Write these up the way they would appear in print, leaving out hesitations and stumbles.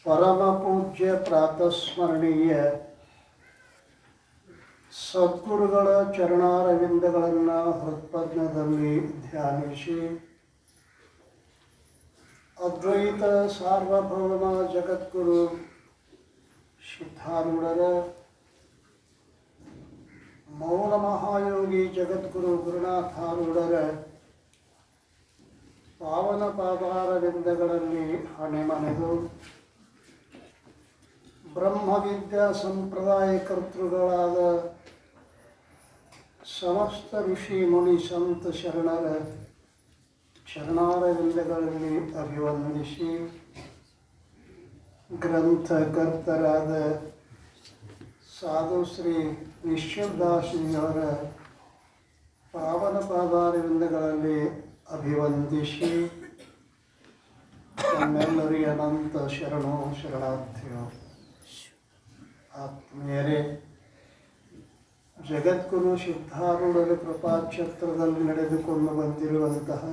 ಪರಮ ಪೂಜ್ಯ ಪ್ರಾತಸ್ಮರಣೀಯ ಸದ್ಗುರುಗಳ ಚರಣಾರವಿಂದಗಳನ್ನು ಹೃತ್ಪದ್ಮದಲ್ಲಿ ಧ್ಯಾನಿಸಿ ಅದ್ವೈತ ಸಾರ್ವಭೌಮ ಜಗದ್ಗುರು ಸಿದ್ಧಾರೂಢರ ಮೌನ ಮಹಾಯೋಗಿ ಜಗದ್ಗುರು ಗುರುನಾಥಾರೂಢರ ಪಾವನ ಪಾದಾರವಿಂದಗಳಲ್ಲಿ ಹಣೆಮನೆದು ಬ್ರಹ್ಮವಿದ್ಯಾ ಸಂಪ್ರದಾಯ ಕರ್ತೃಗಳಾದ ಸಮಸ್ತ ಋಷಿ ಮುನಿ ಸಂತ ಶರಣರ ಚರಣಾರವಿಂದಗಳಲ್ಲಿ ಅಭಿವಂದಿಸಿ ಗ್ರಂಥಕರ್ತರಾದ ಸಾಧು ಶ್ರೀ ವಿಶ್ವದಾಸಿಯವರ ಪಾವನ ಪಾದಾರವಿಂದಗಳಲ್ಲಿ ಅಭಿವಂದಿಸಿ ನಮ್ಮೆಲ್ಲರಿಗೆ ಅನಂತ ಶರಣೋ ಶರಣಾರ್ಥಿಗಳು. ಆತ್ಮೀಯರೇ, ಜಗದ್ಗುರು ಸಿದ್ಧಾರೂಢರ ಕೃಪಾಕ್ಷೇತ್ರದಲ್ಲಿ ನಡೆದುಕೊಂಡು ಬಂದಿರುವಂತಹ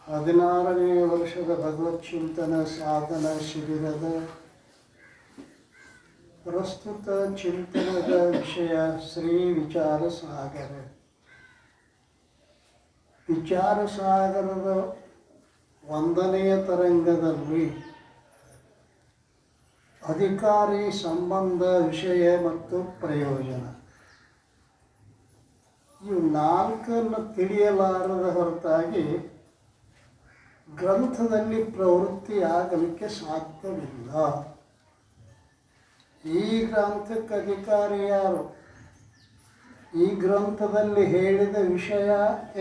16ನೇ ವರ್ಷದ ಭಗವತ್ ಚಿಂತನ ಸಾಧನ ಶಿಬಿರದ ಪ್ರಸ್ತುತ ಚಿಂತನದ ವಿಷಯ ಶ್ರೀ ವಿಚಾರ ಸಾಗರ. ವಿಚಾರ ಸಾಗರದ 1ನೆಯ ತರಂಗದಲ್ಲಿ ಅಧಿಕಾರಿ ಸಂಬಂಧ ವಿಷಯ ಮತ್ತು ಪ್ರಯೋಜನ ಇವು 4 ತಿಳಿಯಲಾರದ ಹೊರತಾಗಿ ಗ್ರಂಥದಲ್ಲಿ ಪ್ರವೃತ್ತಿಯಾಗಲಿಕ್ಕೆ ಸಾಧ್ಯವಿಲ್ಲ. ಈ ಗ್ರಂಥಕ್ಕೆ ಅಧಿಕಾರಿ ಯಾರು? ಈ ಗ್ರಂಥದಲ್ಲಿ ಹೇಳಿದ ವಿಷಯ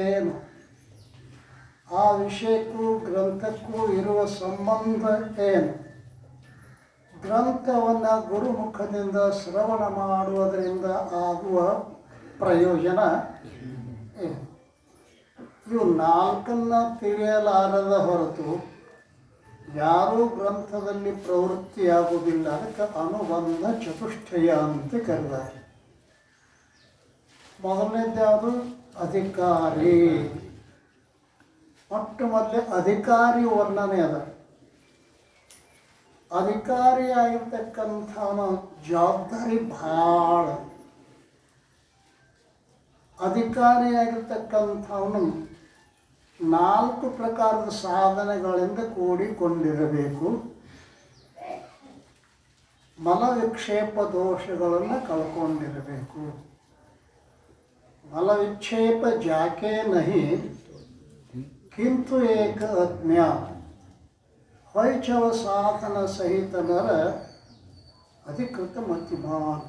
ಏನು? ಆ ವಿಷಯಕ್ಕೂ ಗ್ರಂಥಕ್ಕೂ ಇರುವ ಸಂಬಂಧ ಏನು? ಗ್ರಂಥವನ್ನು ಗುರುಮುಖದಿಂದ ಶ್ರವಣ ಮಾಡುವುದರಿಂದ ಆಗುವ ಪ್ರಯೋಜನ ಏನು? ಇವು 4 ತಿಳಿಯಲಾರದ ಹೊರತು ಯಾರೂ ಗ್ರಂಥದಲ್ಲಿ ಪ್ರವೃತ್ತಿಯಾಗುವುದಿಲ್ಲ. ಅದಕ್ಕೆ ಅನುಬಂಧ ಚತುಷ್ಟಯ ಅಂತ ಕರೆದಾರೆ. ಮೊದಲನೇದ್ಯಾವುದು? ಅಧಿಕಾರಿ. ಮೊಟ್ಟ ಮೊದಲೇ ಅಧಿಕಾರಿ ವರ್ಣನೆ ಅದ. ಅಧಿಕಾರಿಯಾಗಿರ್ತಕ್ಕಂಥವನ ಜವಾಬ್ದಾರಿ ಭಾಳ. ಅಧಿಕಾರಿಯಾಗಿರ್ತಕ್ಕಂಥವನು 4 ಪ್ರಕಾರದ ಸಾಧನೆಗಳಿಂದ ಕೂಡಿಕೊಂಡಿರಬೇಕು. ಮಲವಿಕ್ಷೇಪ ದೋಷಗಳನ್ನು ಕಳ್ಕೊಂಡಿರಬೇಕು. ಮಲವಿಕ್ಷೇಪ ಜಾಕೆ ನಹಿ ಕಿಂತು ಏಕ ಅಜ್ಞಾನ ವೈಚವ ಸಾಧನ ಸಹಿತ ನರ ಅಧಿಕೃತ ಮತಿಮಾನ್.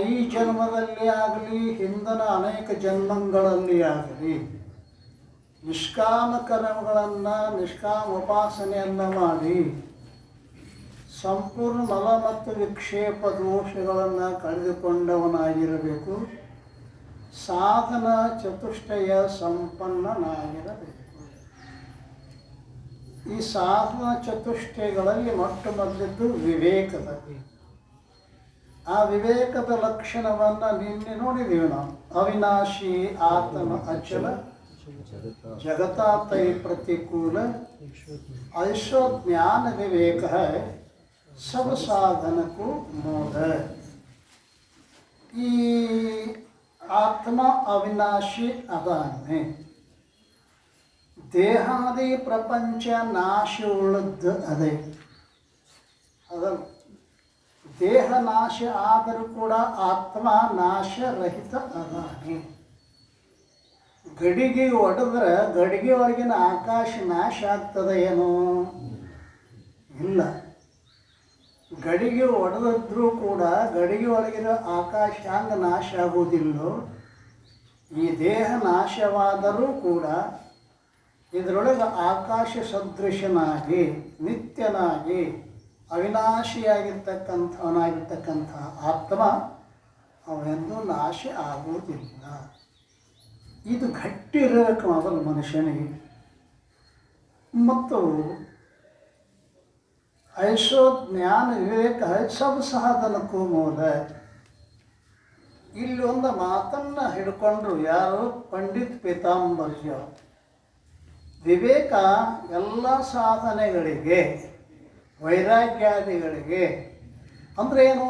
ಈ ಜನ್ಮದಲ್ಲಿ ಆಗಲಿ ಹಿಂದಿನ ಅನೇಕ ಜನ್ಮಗಳಲ್ಲಿ ಆಗಲಿ ನಿಷ್ಕಾಮ ಕರ್ಮಗಳನ್ನು ನಿಷ್ಕಾಮ ಉಪಾಸನೆಯನ್ನು ಮಾಡಿ ಸಂಪೂರ್ಣ ಮಲ ಮತ್ತು ವಿಕ್ಷೇಪ ದೋಷಗಳನ್ನು ಕಳೆದುಕೊಂಡವನಾಗಿರಬೇಕು. ಸಾಧನ ಚತುಷ್ಟಯ ಸಂಪನ್ನನಾಗಿರಬೇಕು. ಈ ಸಾಧನ ಚತುಷ್ಟಯಗಳಲ್ಲಿ ಮೊಟ್ಟ ಮೊದಲಿದ್ದು ವಿವೇಕದ. ಆ ವಿವೇಕದ ಲಕ್ಷಣವನ್ನು ನಿನ್ನೆ ನೋಡಿದ್ದೀವಿ ನಾವು. ಅವಿನಾಶಿ ಆತ್ಮ ಅಚಲ ಜಗತಾತೈ ಪ್ರತಿಕೂಲ ಐಶೋ ಜ್ಞಾನ ವಿವೇಕ ಸಬ ಸಾಧನಕ್ಕೂ ಮೂಲ. ಈ ಆತ್ಮ ಅವಿನಾಶಿ ಅದಾನೆ. ದೇಹಾದಿ ಪ್ರಪಂಚ ನಾಶ ಉಳ್ಳದ್ದು ಅದೇ. ಅದಲ್ಲ, ದೇಹ ನಾಶ ಆದರೂ ಕೂಡ ಆತ್ಮ ನಾಶರಹಿತ ಅದಾನೆ. ಗಡಿಗೆ ಒಡೆದ್ರೆ ಗಡಿಗೆ ಒಳಗಿನ ಆಕಾಶ ನಾಶ ಆಗ್ತದೆ ಏನೋ? ಇಲ್ಲ. ಗಡಿಗೆ ಒಡೆದಿದ್ರೂ ಕೂಡ ಗಡಿಗೆ ಒಳಗಿನ ಆಕಾಶ ಹಂಗೆ ನಾಶ ಆಗುವುದಿಲ್ಲೋ? ಈ ದೇಹ ನಾಶವಾದರೂ ಕೂಡ ಇದರೊಳಗೆ ಆಕಾಶ ಸದೃಶನಾಗಿ ನಿತ್ಯನಾಗಿ ಅವಿನಾಶಿಯಾಗಿರ್ತಕ್ಕಂಥವನಾಗಿರ್ತಕ್ಕಂಥ ಆತ್ಮ ಅವನೆಂದೂ ನಾಶ ಆಗುವುದಿಲ್ಲ. ಇದು ಗಟ್ಟಿ ಇರಬೇಕು ಮೊದಲು ಮನುಷ್ಯನಿಗೆ. ಮತ್ತು ಐಶೋ ಜ್ಞಾನ ವಿವೇಕ ಸಬ ಸಾಧನಕ್ಕೂ ಮೂಲ. ಇಲ್ಲಿ ಒಂದು ಮಾತನ್ನು ಹಿಡ್ಕೊಂಡ್ರು ಯಾರು? ಪಂಡಿತ್ ಪೀತಾಂಬರ್ಯ. ವಿವೇಕ ಎಲ್ಲ ಸಾಧನೆಗಳಿಗೆ ವೈರಾಗ್ಯಾದಿಗಳಿಗೆ ಅಂದರೆ ಏನು,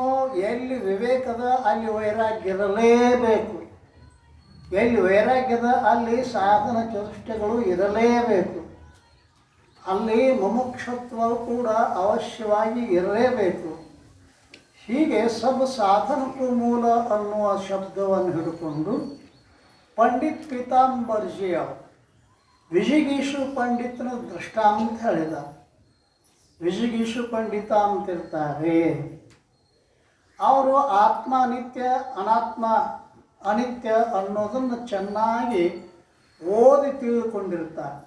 ಎಲ್ಲಿ ವಿವೇಕದ ಅಲ್ಲಿ ವೈರಾಗ್ಯ ಇರಲೇಬೇಕು, ಎಲ್ಲಿ ವೈರಾಗ್ಯದ ಅಲ್ಲಿ ಸಾಧನ ಚತುಷ್ಟಯಗಳು ಇರಲೇಬೇಕು, ಅಲ್ಲಿ ಮುಮುಕ್ಷತ್ವ ಕೂಡ ಅವಶ್ಯವಾಗಿ ಇರಲೇಬೇಕು. ಹೀಗೆ ಸಬ್ ಸಾಧನಕ್ಕೂ ಮೂಲ ಅನ್ನುವ ಶಬ್ದವನ್ನು ಹಿಡ್ಕೊಂಡು ಪಂಡಿತ್ ಪೀತಾಂಬರ್ಜಿಯ ವಿಜಿಗೀಷು ಪಂಡಿತನ ದೃಷ್ಟಾಂತ ಹೇಳಿದ. ವಿಜಿಗೀಷು ಪಂಡಿತ ಅಂತಿರ್ತಾರೆ, ಅವರು ಆತ್ಮ ನಿತ್ಯ ಅನಾತ್ಮ ಅನಿತ್ಯ ಅನ್ನೋದನ್ನು ಚೆನ್ನಾಗಿ ಓದಿ ತಿಳಿದುಕೊಂಡಿರ್ತಾರೆ,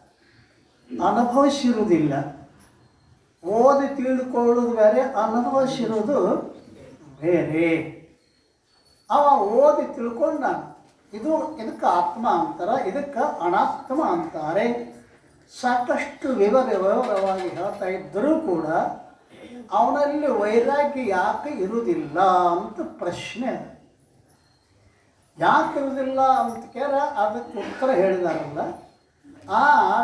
ಅನುಭವಿಸಿರುವುದಿಲ್ಲ. ಓದಿ ತಿಳಿದುಕೊಳ್ಳೋದು ಬೇರೆ, ಅನುಭವಿಸಿರೋದು ಬೇರೆ. ಅವ ಓದಿ ತಿಳ್ಕೊಂಡ ಇದಕ್ಕೆ ಆತ್ಮ ಅಂತಾರೆ, ಇದಕ್ಕೆ ಅನಾತ್ಮ ಅಂತಾರೆ. ಸಾಕಷ್ಟು ವಿವರವಾಗಿ ಹೇಳ್ತಾ ಇದ್ದರೂ ಕೂಡ ಅವನಲ್ಲಿ ವೈರಾಗ್ಯ ಯಾಕೆ ಇರುವುದಿಲ್ಲ ಅಂತ ಪ್ರಶ್ನೆ. ಯಾಕೆ ಇರುವುದಿಲ್ಲ ಅಂತ ಕೇಳ ಅದಕ್ಕೆ ಉತ್ತರ ಹೇಳಿದಾರಲ್ಲ, ಆ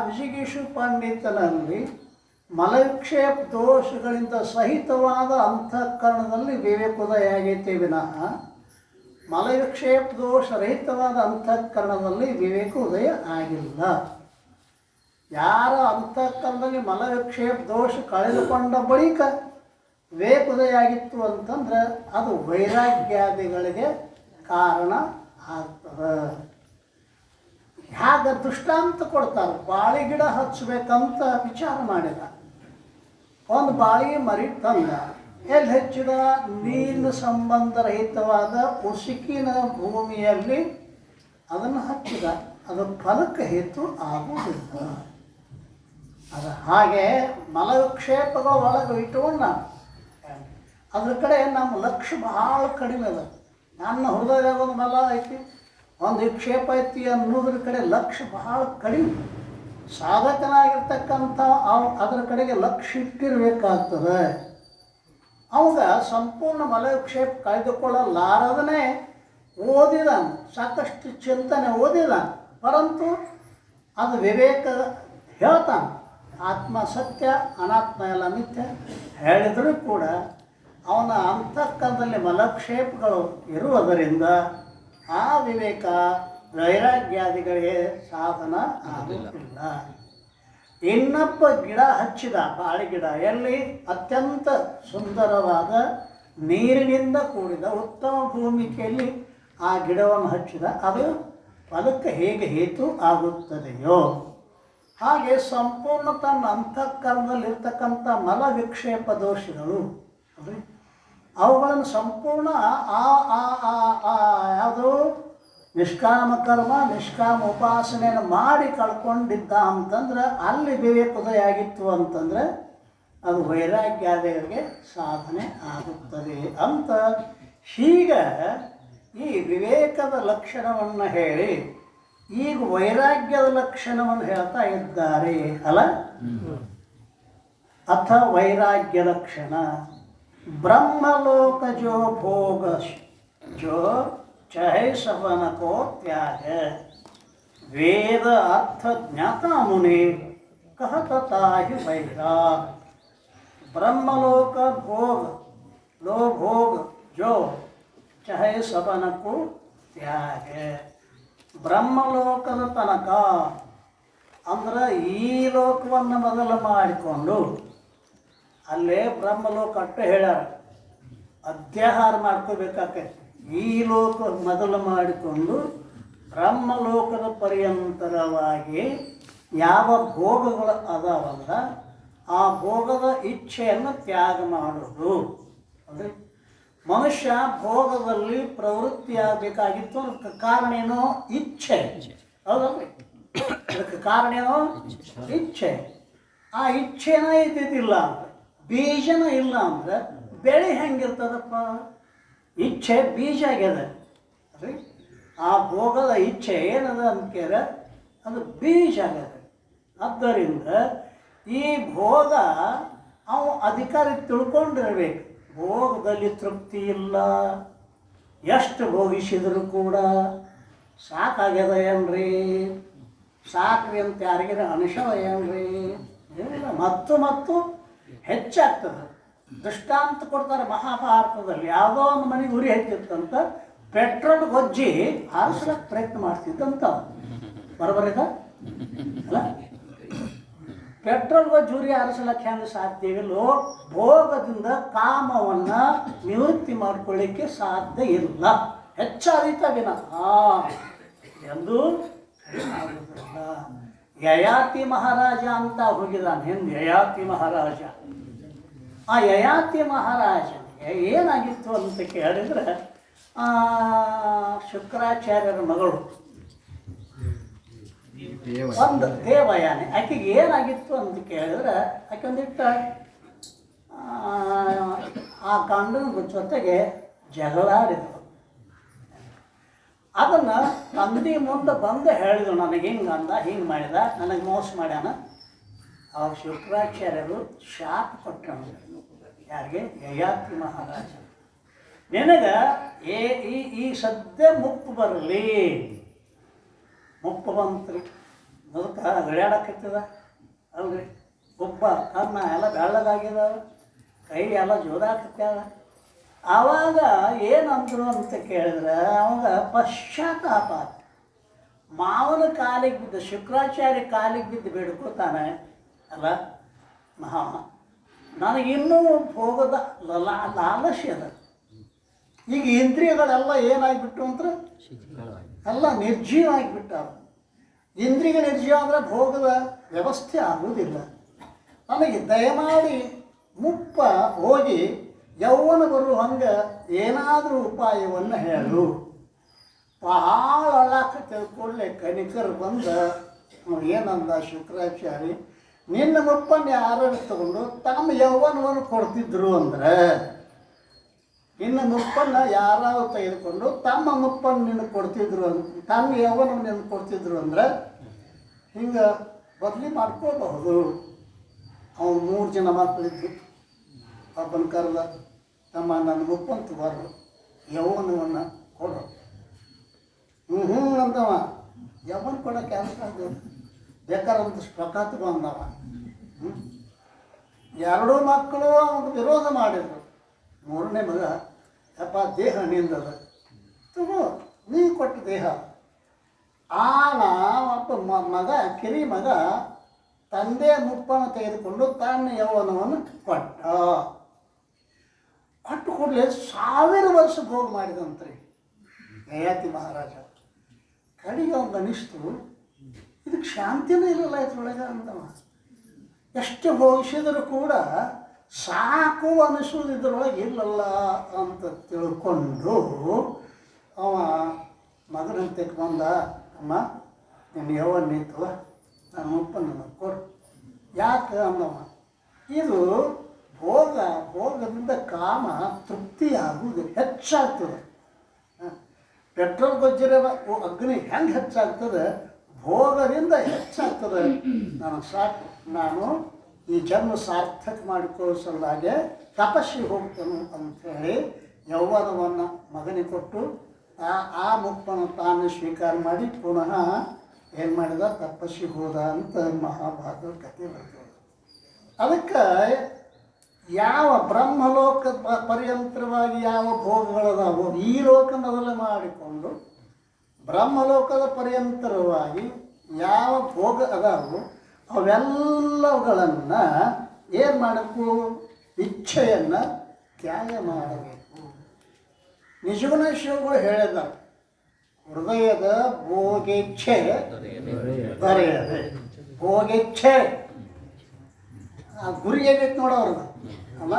ವಿಜಿಗೀಷು ಪಂಡಿತನಲ್ಲಿ ಮಲವಿಕ್ಷೇಪ ದೋಷಗಳಿಂದ ಸಹಿತವಾದ ಅಂತಃಕರಣದಲ್ಲಿ ವಿವೇಕೋದಯ ಆಗೈತೆ ವಿನಃ ಮಲವಿಕ್ಷೇಪ ದೋಷ ರಹಿತವಾದ ಅಂತಃಕರಣದಲ್ಲಿ ವಿವೇಕೋದಯ ಆಗಿಲ್ಲ. ಯಾರ ಅಂತಃಕರಣದಲ್ಲಿ ಮಲವಿಕ್ಷೇಪ ದೋಷ ಕಳೆದುಕೊಂಡ ಬಳಿಕ ವಿವೇಕೋದಯ ಆಗಿತ್ತು ಅಂತಂದ್ರೆ ಅದು ವೈರಾಗ್ಯಾದಿಗಳಿಗೆ ಕಾರಣ ಆಗ್ತದೆ. ಹೇಗೆ ದೃಷ್ಟಾಂತ ಕೊಡ್ತಾರೆ, ಬಾಳೆ ಗಿಡ ಹಚ್ಚಬೇಕಂತ ವಿಚಾರ ಮಾಡಿದ. ಒಂದು ಬಾಳೆ ಮರಿ ತಂದ, ಎಲ್ಲಿ ಹಚ್ಚಿದ, ನೀರಿನ ಸಂಬಂಧರಹಿತವಾದ ಉಸುಕಿನ ಭೂಮಿಯಲ್ಲಿ ಅದನ್ನು ಹಚ್ಚಿದ. ಅದು ಫಲಕ್ಕೆ ಹೇತು ಆಗುವುದಿಲ್ಲ. ಅದು ಹಾಗೆ ಮಲವಿಕ್ಷೇಪಗಳ ಒಳಗೆ ಇಟ್ಟುಕೊಂಡ ಅದ್ರ ಕಡೆ ನಮ್ಮ ಲಕ್ಷ್ಯ ಭಾಳ ಕಡಿಮೆ ಅದ. ನನ್ನ ಹೃದಯದಾಗ ಒಂದು ಮಲ ಐತಿ, ಒಂದು ವಿಕ್ಷೇಪ ಐತಿ ಅನ್ನೋದ್ರ ಕಡೆ ಲಕ್ಷ್ಯ ಬಹಳ ಕಡಿಮೆ. ಸಾಧಕನಾಗಿರ್ತಕ್ಕಂಥ ಅದರ ಕಡೆಗೆ ಲಕ್ಷ್ಯ ಇಟ್ಟಿರಬೇಕಾಗ್ತದೆ. ಅವಾಗ ಸಂಪೂರ್ಣ ಮಲವಿಕ್ಷೇಪ ಕಾಯ್ದುಕೊಳ್ಳಲಾರದನೇ ಓದಿದ, ಸಾಕಷ್ಟು ಚಿಂತನೆ ಓದಿದ, ಪರಂತು ಅದು ವಿವೇಕ ಹೇಳ್ತಾನೆ. ಆತ್ಮ ಸತ್ಯ, ಅನಾತ್ಮ ಎಲ್ಲ ಮಿಥ್ಯ ಹೇಳಿದರೂ ಕೂಡ ಅವನ ಅಂತಃಕರಣದಲ್ಲಿ ಮಲಕ್ಷೇಪಗಳು ಇರುವುದರಿಂದ ಆ ವಿವೇಕ ವೈರಾಗ್ಯಾದಿಗಳಿಗೆ ಸಾಧನ ಆಗುತ್ತಿಲ್ಲ. ಇನ್ನೊಬ್ಬ ಗಿಡ ಹಚ್ಚಿದ, ಬಾಳೆ ಗಿಡ, ಎಲ್ಲಿ ಅತ್ಯಂತ ಸುಂದರವಾದ ನೀರಿನಿಂದ ಕೂಡಿದ ಉತ್ತಮ ಭೂಮಿಕೆಯಲ್ಲಿ ಆ ಗಿಡವನ್ನು ಹಚ್ಚಿದ, ಅದು ಫಲಕ್ಕೆ ಹೇಗೆ ಹೇತು ಆಗುತ್ತದೆಯೋ ಹಾಗೆ ಸಂಪೂರ್ಣ ತನ್ನ ಅಂತಃಕರಣದಲ್ಲಿರ್ತಕ್ಕಂಥ ಮಲ ವಿಕ್ಷೇಪ ದೋಷಗಳು ಅವುಗಳನ್ನು ಸಂಪೂರ್ಣ ಯಾವುದು ನಿಷ್ಕಾಮ ಕರ್ಮ ನಿಷ್ಕಾಮ ಉಪಾಸನೆಯನ್ನು ಮಾಡಿ ಕಳ್ಕೊಂಡಿದ್ದ ಅಂತಂದ್ರೆ ಅಲ್ಲಿ ವಿವೇಕೋದಯ ಆಗಿತ್ತು ಅಂತಂದರೆ ಅದು ವೈರಾಗ್ಯಾದಿಗಳಿಗೆ ಸಾಧನೆ ಆಗುತ್ತದೆ ಅಂತ. ಹೀಗೆ ಈ ವಿವೇಕದ ಲಕ್ಷಣವನ್ನು ಹೇಳಿ ಈಗ ವೈರಾಗ್ಯದ ಲಕ್ಷಣವನ್ನು ಹೇಳ್ತಾ ಇದ್ದಾರೆ ಅಲ್ಲ. ಅಥ ವೈರಾಗ್ಯ ಲಕ್ಷಣ ಬ್ರಹ್ಮಲೋಕ ಜೋ ಭೋಗ ಜೋ चाहे सवन को त्याग वेद अर्थ ज्ञाता मुनि कहता ही वैराग ब्रह्मलोक भोग लो भोग जो चाहे सवन को त्याग ಬ್ರಹ್ಮಲೋಕದ ತನಕ ಅಂದ್ರೆ ಈ ಲೋಕವನ್ನು ಮೊದಲು ಮಾಡಿಕೊಂಡು ಅಲ್ಲೇ ಬ್ರಹ್ಮಲೋಕ ಅಟ್ಟು ಹೇಳ್ಯಾರ, ಅಧ್ಯಾಹಾರ ಮಾಡ್ಕೋಬೇಕಾಕೈತಿ. ಈ ಲೋಕ ಮೊದಲು ಮಾಡಿಕೊಂಡು ಬ್ರಹ್ಮಲೋಕದ ಪರ್ಯಂತರವಾಗಿ ಯಾವ ಭೋಗಗಳು ಅದಾವಲ್ಲ ಆ ಭೋಗದ ಇಚ್ಛೆಯನ್ನು ತ್ಯಾಗ ಮಾಡೋದು. ಅಂದರೆ ಮನುಷ್ಯ ಭೋಗದಲ್ಲಿ ಪ್ರವೃತ್ತಿಯಾಗಬೇಕಾಗಿತ್ತು. ಅದಕ್ಕೆ ಕಾರಣ ಏನೋ ಇಚ್ಛೆ, ಹೌದಲ್ರಿ? ಅದಕ್ಕೆ ಕಾರಣ ಏನೋ ಇಚ್ಛೆ. ಆ ಇಚ್ಛೆನ ಇದ್ದಿದ್ದಿಲ್ಲ ಅಂದರೆ, ಬೀಜನ ಇಲ್ಲ ಅಂದರೆ ಬೆಳೆ ಹೆಂಗಿರ್ತದಪ್ಪ? ಇಚ್ಛೆ ಬೀಜ ಆಗ್ಯದ ರೀ. ಆ ಭೋಗದ ಇಚ್ಛೆ ಏನದ ಅಂತೇಳ ಅದು ಬೀಜ ಆಗ್ಯದ. ಆದ್ದರಿಂದ ಈ ಭೋಗ ಅವು ಅಧಿಕಾರಿ ತಿಳ್ಕೊಂಡಿರ್ಬೇಕು. ಭೋಗದಲ್ಲಿ ತೃಪ್ತಿ ಇಲ್ಲ, ಎಷ್ಟು ಭೋಗಿಸಿದರೂ ಕೂಡ ಸಾಕಾಗ್ಯದ ಏನ್ರಿ, ಸಾಕ್ರಿ ಅಂತ ಯಾರಿಗಾರ ಅನಿಸವ ಏನ್ರಿ? ಏನಿಲ್ಲ, ಮತ್ತು ಹೆಚ್ಚಾಗ್ತದೆ. ದೃಷ್ಟಾಂತ ಕೊಡ್ತಾರೆ ಮಹಾಭಾರತದಲ್ಲಿ. ಯಾವುದೋ ಒಂದು ಮನೆಗೆ ಉರಿ ಹೆಚ್ಚಿತ್ತಂತ, ಪೆಟ್ರೋಲ್ ಗೊಜ್ಜಿ ಆರಿಸ್ಲಕ್ಕೆ ಪ್ರಯತ್ನ ಮಾಡ್ತಿದ್ದಂತ. ಬರಬರಿದ ಅಲ್ಲ, ಪೆಟ್ರೋಲ್ ಗೊಜ್ಜಿ ಉರಿ ಆರಿಸ್ಲಕ್ಕೆ ಹೆಂಗೆ ಸಾಧ್ಯ ಇಲ್ಲೋ, ಭೋಗದಿಂದ ಕಾಮವನ್ನ ನಿವೃತ್ತಿ ಮಾಡ್ಕೊಳ್ಳಿಕ್ಕೆ ಸಾಧ್ಯ ಇಲ್ಲ. ಹೆಚ್ಚಾದೀತ ವಿನ ಎಂದು ಯಯಾತಿ ಮಹಾರಾಜ ಅಂತ ಹೋಗಿದ್ದಾನೆ ಹಿಂದೆ. ಯಯಾತಿ ಮಹಾರಾಜ, ಆ ಯಯಾತಿ ಮಹಾರಾಜನಿಗೆ ಏನಾಗಿತ್ತು ಅಂತ ಕೇಳಿದ್ರೆ, ಶುಕ್ರಾಚಾರ್ಯರ ಮಗಳು ಒಂದು ದೇವಯಾನಿ, ಆಕೆಗೆ ಏನಾಗಿತ್ತು ಅಂತ ಕೇಳಿದ್ರೆ, ಆಕೆ ಒಂದಿಟ್ಟು ಆ ಗಂಡನ ಜೊತೆಗೆ ಜಗಳಾಡಿದ್ರು. ಅದನ್ನು ತಂದೆ ಮುಂದೆ ಬಂದು ಹೇಳಿದ್ರು, ನನಗೆ ಹಿಂಗೆ ಅಂದ, ಹಿಂಗೆ ಮಾಡಿದ, ನನಗೆ ಮೋಸ ಮಾಡ್ಯಾನ. ಅವ್ರು ಶುಕ್ರಾಚಾರ್ಯರು ಶಾಪ ಕೊಟ್ಟರು. ಯಾರಿಗೆ? ಯಯಾತಿ ಮಹಾರಾಜ. ನಿನಗೆ ಈ ಸದ್ಯ ಮುಪ್ಪು ಬರಲಿ. ಮುಪ್ಪು ಬಂತ್ರಿ, ಅದಕ್ಕೆ ಗಡಿಯಾಡಕತ್ತದ ಅಲ್ರಿ, ಉಬ್ಬ ಕನ್ನ ಎಲ್ಲ ಬೆಳ್ಳಗಾಗಿದಾವ, ಕೈ ಎಲ್ಲ ಜೋದಾಕತ್ಯಾವ. ಆವಾಗ ಏನಂದ್ರು ಅಂತ ಕೇಳಿದ್ರೆ, ಅವಾಗ ಪಶ್ಚಾತ್ತಾಪ. ಮಾವನ ಕಾಲಿಗೆ ಬಿದ್ದು, ಶುಕ್ರಾಚಾರ್ಯ ಕಾಲಿಗೆ ಬಿದ್ದು ಬೇಡ್ಕೋತಾನೆ, ಅಲ್ಲ ನನಗಿನ್ನೂ ಭೋಗದ ಲಾಲಸ್ಯ ಅದ. ಈಗ ಇಂದ್ರಿಯಗಳೆಲ್ಲ ಏನಾಗಿಬಿಟ್ಟು ಅಂದ್ರೆ ಎಲ್ಲ ನಿರ್ಜೀವ ಆಗಿಬಿಟ್ಟಾವ. ಇಂದ್ರಿಯ ನಿರ್ಜೀವ ಅಂದರೆ ಭೋಗದ ವ್ಯವಸ್ಥೆ ಆಗುವುದಿಲ್ಲ. ನನಗೆ ದಯಮಾಡಿ ಮುಪ್ಪ ಹೋಗಿ ಯೌವನ ಬರುವ ಹಂಗೆ ಏನಾದರೂ ಉಪಾಯವನ್ನು ಹೇಳು. ಭಾಳ ಅಳ್ಳಾಕ ತಿಳ್ಕೊಳ್ಳೆ ಕನಿಕರು ಬಂದ ಏನಂದ ಶುಕ್ರಾಚಾರ್ಯ, ನಿನ್ನ ಮುಪ್ಪನ್ನು ಯಾರು ತಗೊಂಡು ತಮ್ಮ ಯೌವನವನ್ನು ಕೊಡ್ತಿದ್ರು ಅಂದ್ರೆ, ನಿನ್ನ ಮುಪ್ಪನ್ನು ಯಾರು ತೆಗೆದುಕೊಂಡು ತಮ್ಮ ಮುಪ್ಪನ್ನು ನಿನಗೆ ಕೊಡ್ತಿದ್ರು ತಮ್ಮ ಯೌವನವನ್ನು ನಿನಗೆ ಕೊಡ್ತಿದ್ರು ಅಂದ್ರೆ ಹಿಂಗೆ ಬದಲಿ ಮಾಡ್ಕೋಬಹುದು. ಅವನು 3 ಜನ ಮಕ್ಕಳಿದ್ದು ಒಬ್ಬನ ಕರೆದ, ತಮ್ಮ ನನ್ನ ಮುಪ್ಪನ್ನು ತಗೋರು, ಯೌವನವನ್ನು ಕೊಡು. ಅಂತವ ಯೌವನ ಕೊಡೋ ಕೆಲಸ ಅದು ಬೇಕಾದ್ರೆ ಒಂದಿಷ್ಟು ರೊಕ್ಕ ತಗೊಂಡವ. ಎರಡೂ ಮಕ್ಕಳು ಅವನು ವಿರೋಧ ಮಾಡಿದರು. 3ನೇ ಮಗ, ಯಪ್ಪ ದೇಹ ನಿಂದದ, ತಗೋ ನೀ ಕೊಟ್ಟ ದೇಹ. ಆನ ಒಬ್ಬ ಮಗ, ಕಿರಿ ಮಗ ತಂದೆ ಮುಪ್ಪನ್ನು ತೆಗೆದುಕೊಂಡು ತನ್ನ ಯೌವನವನ್ನು ಕೊಟ್ಟ. ಕೊಟ್ಟು ಕೂಡಲೇ 1000 ವರ್ಷ ಭೋಗ ಮಾಡಿದಂತ್ರಿ ಯಯಾತಿ ಮಹಾರಾಜ. ಕಡೆಗೆ ಅವ್ನು ಅನಿಸ್ತು, ಇದಕ್ಕೆ ಶಾಂತಿನೇ ಇರಲ್ಲ ಇದ್ರೊಳಗೆ ಅಂದವ. ಎಷ್ಟು ಭೋಗಿಸಿದರೂ ಕೂಡ ಸಾಕು ಅನಿಸೋದು ಇದ್ರೊಳಗೆ ಇಲ್ಲಲ್ಲ ಅಂತ ತಿಳ್ಕೊಂಡು ಅವ ಮಗನಂತೆ ಬಂದ, ಅಮ್ಮ ನಿನ್ನ ಯೌವನ ನಿಂತವ, ನನ್ನ ಮುಪ್ಪನ್ನು ಕೊಡು. ಯಾಕೆ ಅಂದವ, ಇದು ಭೋಗದಿಂದ ಕಾಮ ತೃಪ್ತಿಯಾಗುವುದಿಲ್ಲ, ಹೆಚ್ಚಾಗ್ತದೆ. ಪೆಟ್ರೋಲ್ ಗೊಜ್ಜಿರೋ ಅಗ್ನಿ ಹೆಂಗೆ ಹೆಚ್ಚಾಗ್ತದೆ, ಭೋಗದಿಂದ ಹೆಚ್ಚಾಗ್ತದೆ. ನನಗೆ ಸಾಕು, ನಾನು ಈ ಜನ್ಮ ಸಾರ್ಥಕ ಮಾಡಿಕೊಳ್ಳೋ ಸಲುವಾಗಿ ತಪಸ್ಸಿಗೆ ಹೋಗ್ತಾನೆ ಅಂಥೇಳಿ ಯೌವನವನ್ನು ಮಗನಿಗೆ ಕೊಟ್ಟು ಆ ಮುಪ್ಪನ್ನು ತಾನು ಸ್ವೀಕಾರ ಮಾಡಿ ಪುನಃ ಏನು ಮಾಡಿದ, ತಪಸ್ಸಿಗೆ ಹೋದ ಅಂತ ಮಹಾಭಾರತದ ಕಥೆ ಬರ್ತದೆ. ಅದಕ್ಕೆ ಯಾವ ಬ್ರಹ್ಮಲೋಕ ಪರ್ಯಂತರವಾಗಿ ಯಾವ ಭೋಗಗಳದಾವೋ ಈ ಲೋಕನದಲ್ಲೇ ಮಾಡಿಕೊಂಡು ಬ್ರಹ್ಮಲೋಕದ ಪರ್ಯಂತರವಾಗಿ ಯಾವ ಭೋಗ ಅದಾವೋ ಅವೆಲ್ಲವುಗಳನ್ನು ಏನು ಮಾಡಬೇಕು, ಇಚ್ಛೆಯನ್ನು ತ್ಯಾಗ ಮಾಡಬೇಕು. ನಿಜಗುಣ ಶಿವಗಳು ಹೇಳಿದ್ದಾರೆ, ಹೃದಯದ ಭೋಗೇಚ್ಛೆ ದೊರೆಯದೆ. ಭೋಗೇಚ್ಛೆ ಗುರಿ ಏನೈತೆ ನೋಡೋರ್ದು ಅಲ್ಲ,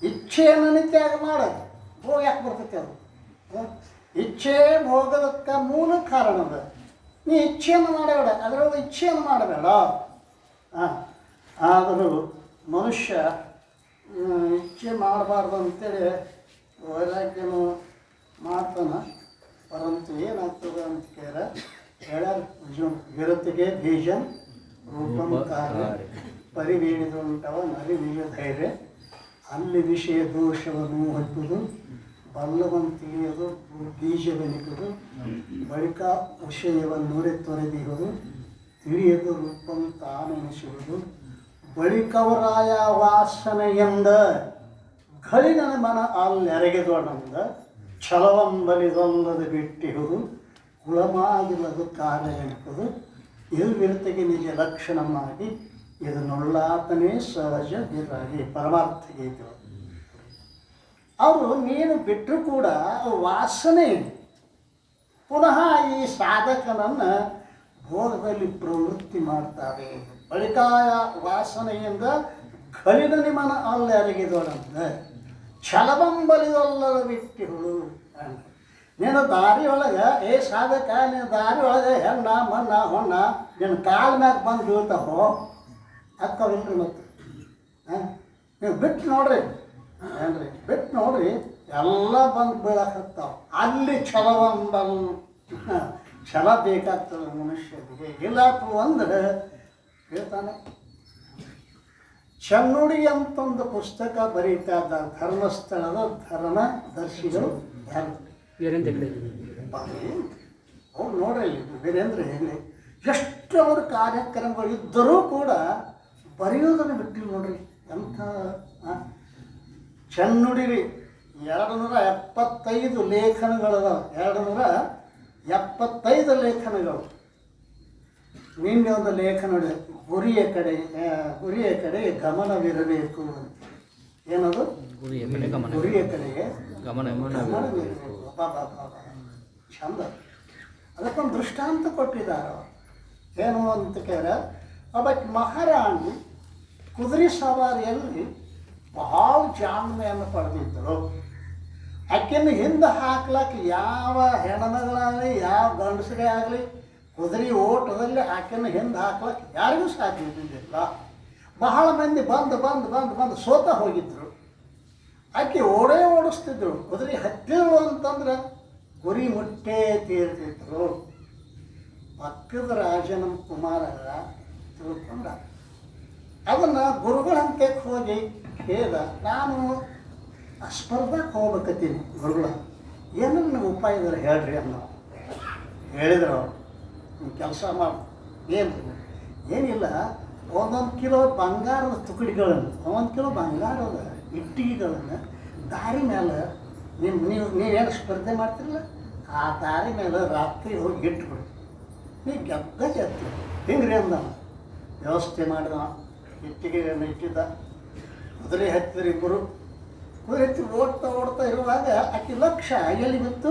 ಇಚ್ಛೆಯನ್ನು ತ್ಯಾಗ ಮಾಡೋದು. ಭೋಗ ಯಾಕೆ ಬರ್ತೈತೆ ಅದು? ಇಚ್ಛೆ ಭೋಗದಕ್ಕೆ ಮೂಲ ಕಾರಣ ಅದ. ನೀ ಇಚ್ಛೆಯನ್ನು ಮಾಡಬೇಡ, ಅದರೊಳಗೆ ಇಚ್ಛೆಯನ್ನು ಮಾಡಬೇಡ. ಆದರೂ ಮನುಷ್ಯ ಇಚ್ಛೆ ಮಾಡಬಾರ್ದು ಅಂತೇಳಿ ವೈರಾಗ್ಯನು ಮಾಡ್ತಾನೆ. ಪರಂತು ಏನಾಗ್ತದೆ ಅಂತ ಹೇಳ್ಯಾರ, ವಿರತಿಗೆ ಬೀಜನ್ ರೂಪಂ ಕಾರ್ಯ ಪರಿವೀಣಿದುಂಟವ ನರಿ ಬೀಜ ಧೈರ್ಯ. ಅಲ್ಲಿ ವಿಷಯ ದೋಷವನ್ನು ಹಚ್ಚುವುದು, ಬಲ್ಲವಂತಿಗೆಯದು ಬೀಜವೆನಿಸುವುದು, ಬಳಿಕ ವಿಷಯವನ್ನು ತೊರೆದಿರುವುದು, ತಿಳಿಯದು ರೂಪಂ ತಾನೆನಿಸುವುದು ಬಳಿಕವರಾಯ ವಾಸನೆಯಿಂದ ಕಳಿನ ಮನ ಅಲ್ಲೆರಗೆದೊಡಂದ ಛಲವಂಬಲಿದೊಲ್ಲದು ಬಿಟ್ಟಿಹುದು ಕುಳಮಾಗಿಲ್ಲದು ಕಾರ್ಯ ಎನ್ನುವುದು ಇಲ್ವಿರುತೆಗೆ ನಿಜ ಲಕ್ಷಣವಾಗಿ ಇದನ್ನುಳ್ಳಾತನೇ ಸಹಜ ವಿರಾಗಿ ಪರಮಾರ್ಥ ಗೀತೆ. ಅವರು ನೀನು ಬಿಟ್ಟರೂ ಕೂಡ ವಾಸನೆ ಪುನಃ ಈ ಸಾಧಕನನ್ನು ಭೋಗದಲ್ಲಿ ಪ್ರವೃತ್ತಿ ಮಾಡ್ತಾರೆ. ಬಳಿಕಾಯ ವಾಸನೆಯಿಂದ ಕಲಿನ ನಿಮನ ಅಲ್ಲೆರಗಿದೊಳಂದ ಛಲಬಂಬಲಿದೊಲ್ಲದ ಬಿಟ್ಟಿಹುಳು. ನೀನು ದಾರಿಯೊಳಗೆ ಸಾಧಕ ನೀನು ದಾರಿಯೊಳಗೆ ಹೆಣ್ಣ ಮಣ್ಣ ಹೊಣ್ಣ ನಿನ್ನ ಕಾಲ ಮ್ಯಾಗ ಬಂದು ಬೀಳ್ತಾವೋ ಅಕ್ಕವಿಲ್ರಿ ಮತ್ತು ನೀವು ಬಿಟ್ಟು ನೋಡ್ರಿ ಏನ್ರಿ ಬಿಟ್ಟು ನೋಡ್ರಿ ಎಲ್ಲ ಬಂದು ಬೀಳಕತ್ತಾವ. ಅಲ್ಲಿ ಛಲವಂಬಲ್ ಛಲ ಬೇಕಾಗ್ತದೆ ಮನುಷ್ಯನಿಗೆ. ಇಲ್ಲಪ್ಪ ಅಂದ್ರೆ ಹೇಳ್ತಾನೆ. ಚೆನ್ನುಡಿ ಅಂತೊಂದು ಪುಸ್ತಕ ಬರೀತಾದ ಧರ್ಮಸ್ಥಳದ ಧರ್ಮದರ್ಶಿಗಳು ಅವ್ರು ನೋಡ್ರಿ ವೀರೇಂದ್ರ ಹೇಳಿ ಎಷ್ಟು ಅವ್ರ ಕಾರ್ಯಕ್ರಮಗಳು ಇದ್ದರೂ ಕೂಡ ಬರೆಯೋದನ್ನು ಬಿಟ್ಟಿಲ್ಲ ನೋಡ್ರಿ. ಎಂಥ ಚೆನ್ನುಡಿರಿ 275 ಲೇಖನಗಳದಾವ. 275 ಲೇಖನಗಳು. ನಿನ್ನೆ ಒಂದು ಲೇಖನ ನೋಡಿ, ಗುರಿಯ ಕಡೆ ಗಮನವಿರಬೇಕು. ಏನದು? ಗುರಿಯ ಕಡೆಗೆ ಗಮನವಿರಬೇಕು. ಚಂದ. ಅದಕ್ಕೊಂದು ದೃಷ್ಟಾಂತ ಕೊಟ್ಟಿದ್ದಾರೆ. ಏನು ಅಂತ ಕೇಳಿದ್ರೆ, ಒಬ್ಬಕ್ಕೆ ಮಹಾರಾಣಿ ಕುದುರೆ ಸವಾರಿಯಲ್ಲಿ ಬಹಳ ಜಾಣ್ಮೆಯನ್ನು ಪಡೆದಿದ್ದರು. ಆಕೆಯನ್ನು ಹಿಂದೆ ಹಾಕ್ಲಕ್ಕೆ ಯಾವ ಹೆಣ್ಮಗಳಾಗಲಿ ಯಾವ ಗಂಡಸರೇ ಆಗಲಿ ಕುದುರೆ ಓಟದಲ್ಲಿ ಆಕೆಯನ್ನು ಹಿಂದೆ ಹಾಕ್ಲಕ್ಕೆ ಯಾರಿಗೂ ಸಾಧ್ಯ ಇದ್ದಿದ್ದಿಲ್ಲ. ಬಹಳ ಮಂದಿ ಬಂದು ಸೋತ ಹೋಗಿದ್ರು. ಆಕೆ ಓಡಿಸ್ತಿದ್ರು. ಕುದುರೆ ಹತ್ತಿರು ಅಂತಂದ್ರೆ ಗುರಿ ಮುಟ್ಟೇ ತೀರ್ತಿದ್ರು. ಪಕ್ಕದ ರಾಜನ ಕುಮಾರ ತಿಳ್ಕೊಂಡ. ಅದನ್ನು ಗುರುಗಳ ಹಂತಕ್ಕೆ ಹೋಗಿ ಕೇಳಿದ, ನಾನು ಸ್ಪರ್ಧಕ್ಕೆ ಹೋಗ್ಬೇಕತ್ತೀನಿ ಗುರುಗಳ, ಏನೋ ನನಗೆ ಉಪಾಯ ಇದ್ರೆ ಹೇಳ್ರಿ ಅನ್ನೋ. ಹೇಳಿದ್ರು ಅವರು, ಕೆಲಸ ಮಾಡು. ಏನಿಲ್ಲ, 1 ಕಿಲೋ ಬಂಗಾರದ ತುಕಡಿಗಳನ್ನು, 1 ಕಿಲೋ ಬಂಗಾರದ ಇಟ್ಟಿಗೆಗಳನ್ನು ದಾರಿ ಮೇಲೆ ನೀವೇನು ಸ್ಪರ್ಧೆ ಮಾಡ್ತಿರಲ್ಲ ಆ ದಾರಿ ಮೇಲೆ ರಾತ್ರಿ ಹೋಗಿ ಇಟ್ಬಿಡಿ, ನೀವು ಗೆದ್ದ ಹಿಂಗ್ರಿ ಅಂದ. ವ್ಯವಸ್ಥೆ ಮಾಡಿದ, ಇಟ್ಟಿಗೆಯನ್ನು ಇಟ್ಟಿದ್ದ. ಕುದುರೆ ಹತ್ತಿದ್ರು ಇಬ್ಬರು. ಕುದುರೆ ಹತ್ತಿ ಓಡ್ತಾ ಇರುವಾಗ ಆಕೆ ಲಕ್ಷ್ಯ ಎಲ್ಲಿ ಬಿತ್ತು?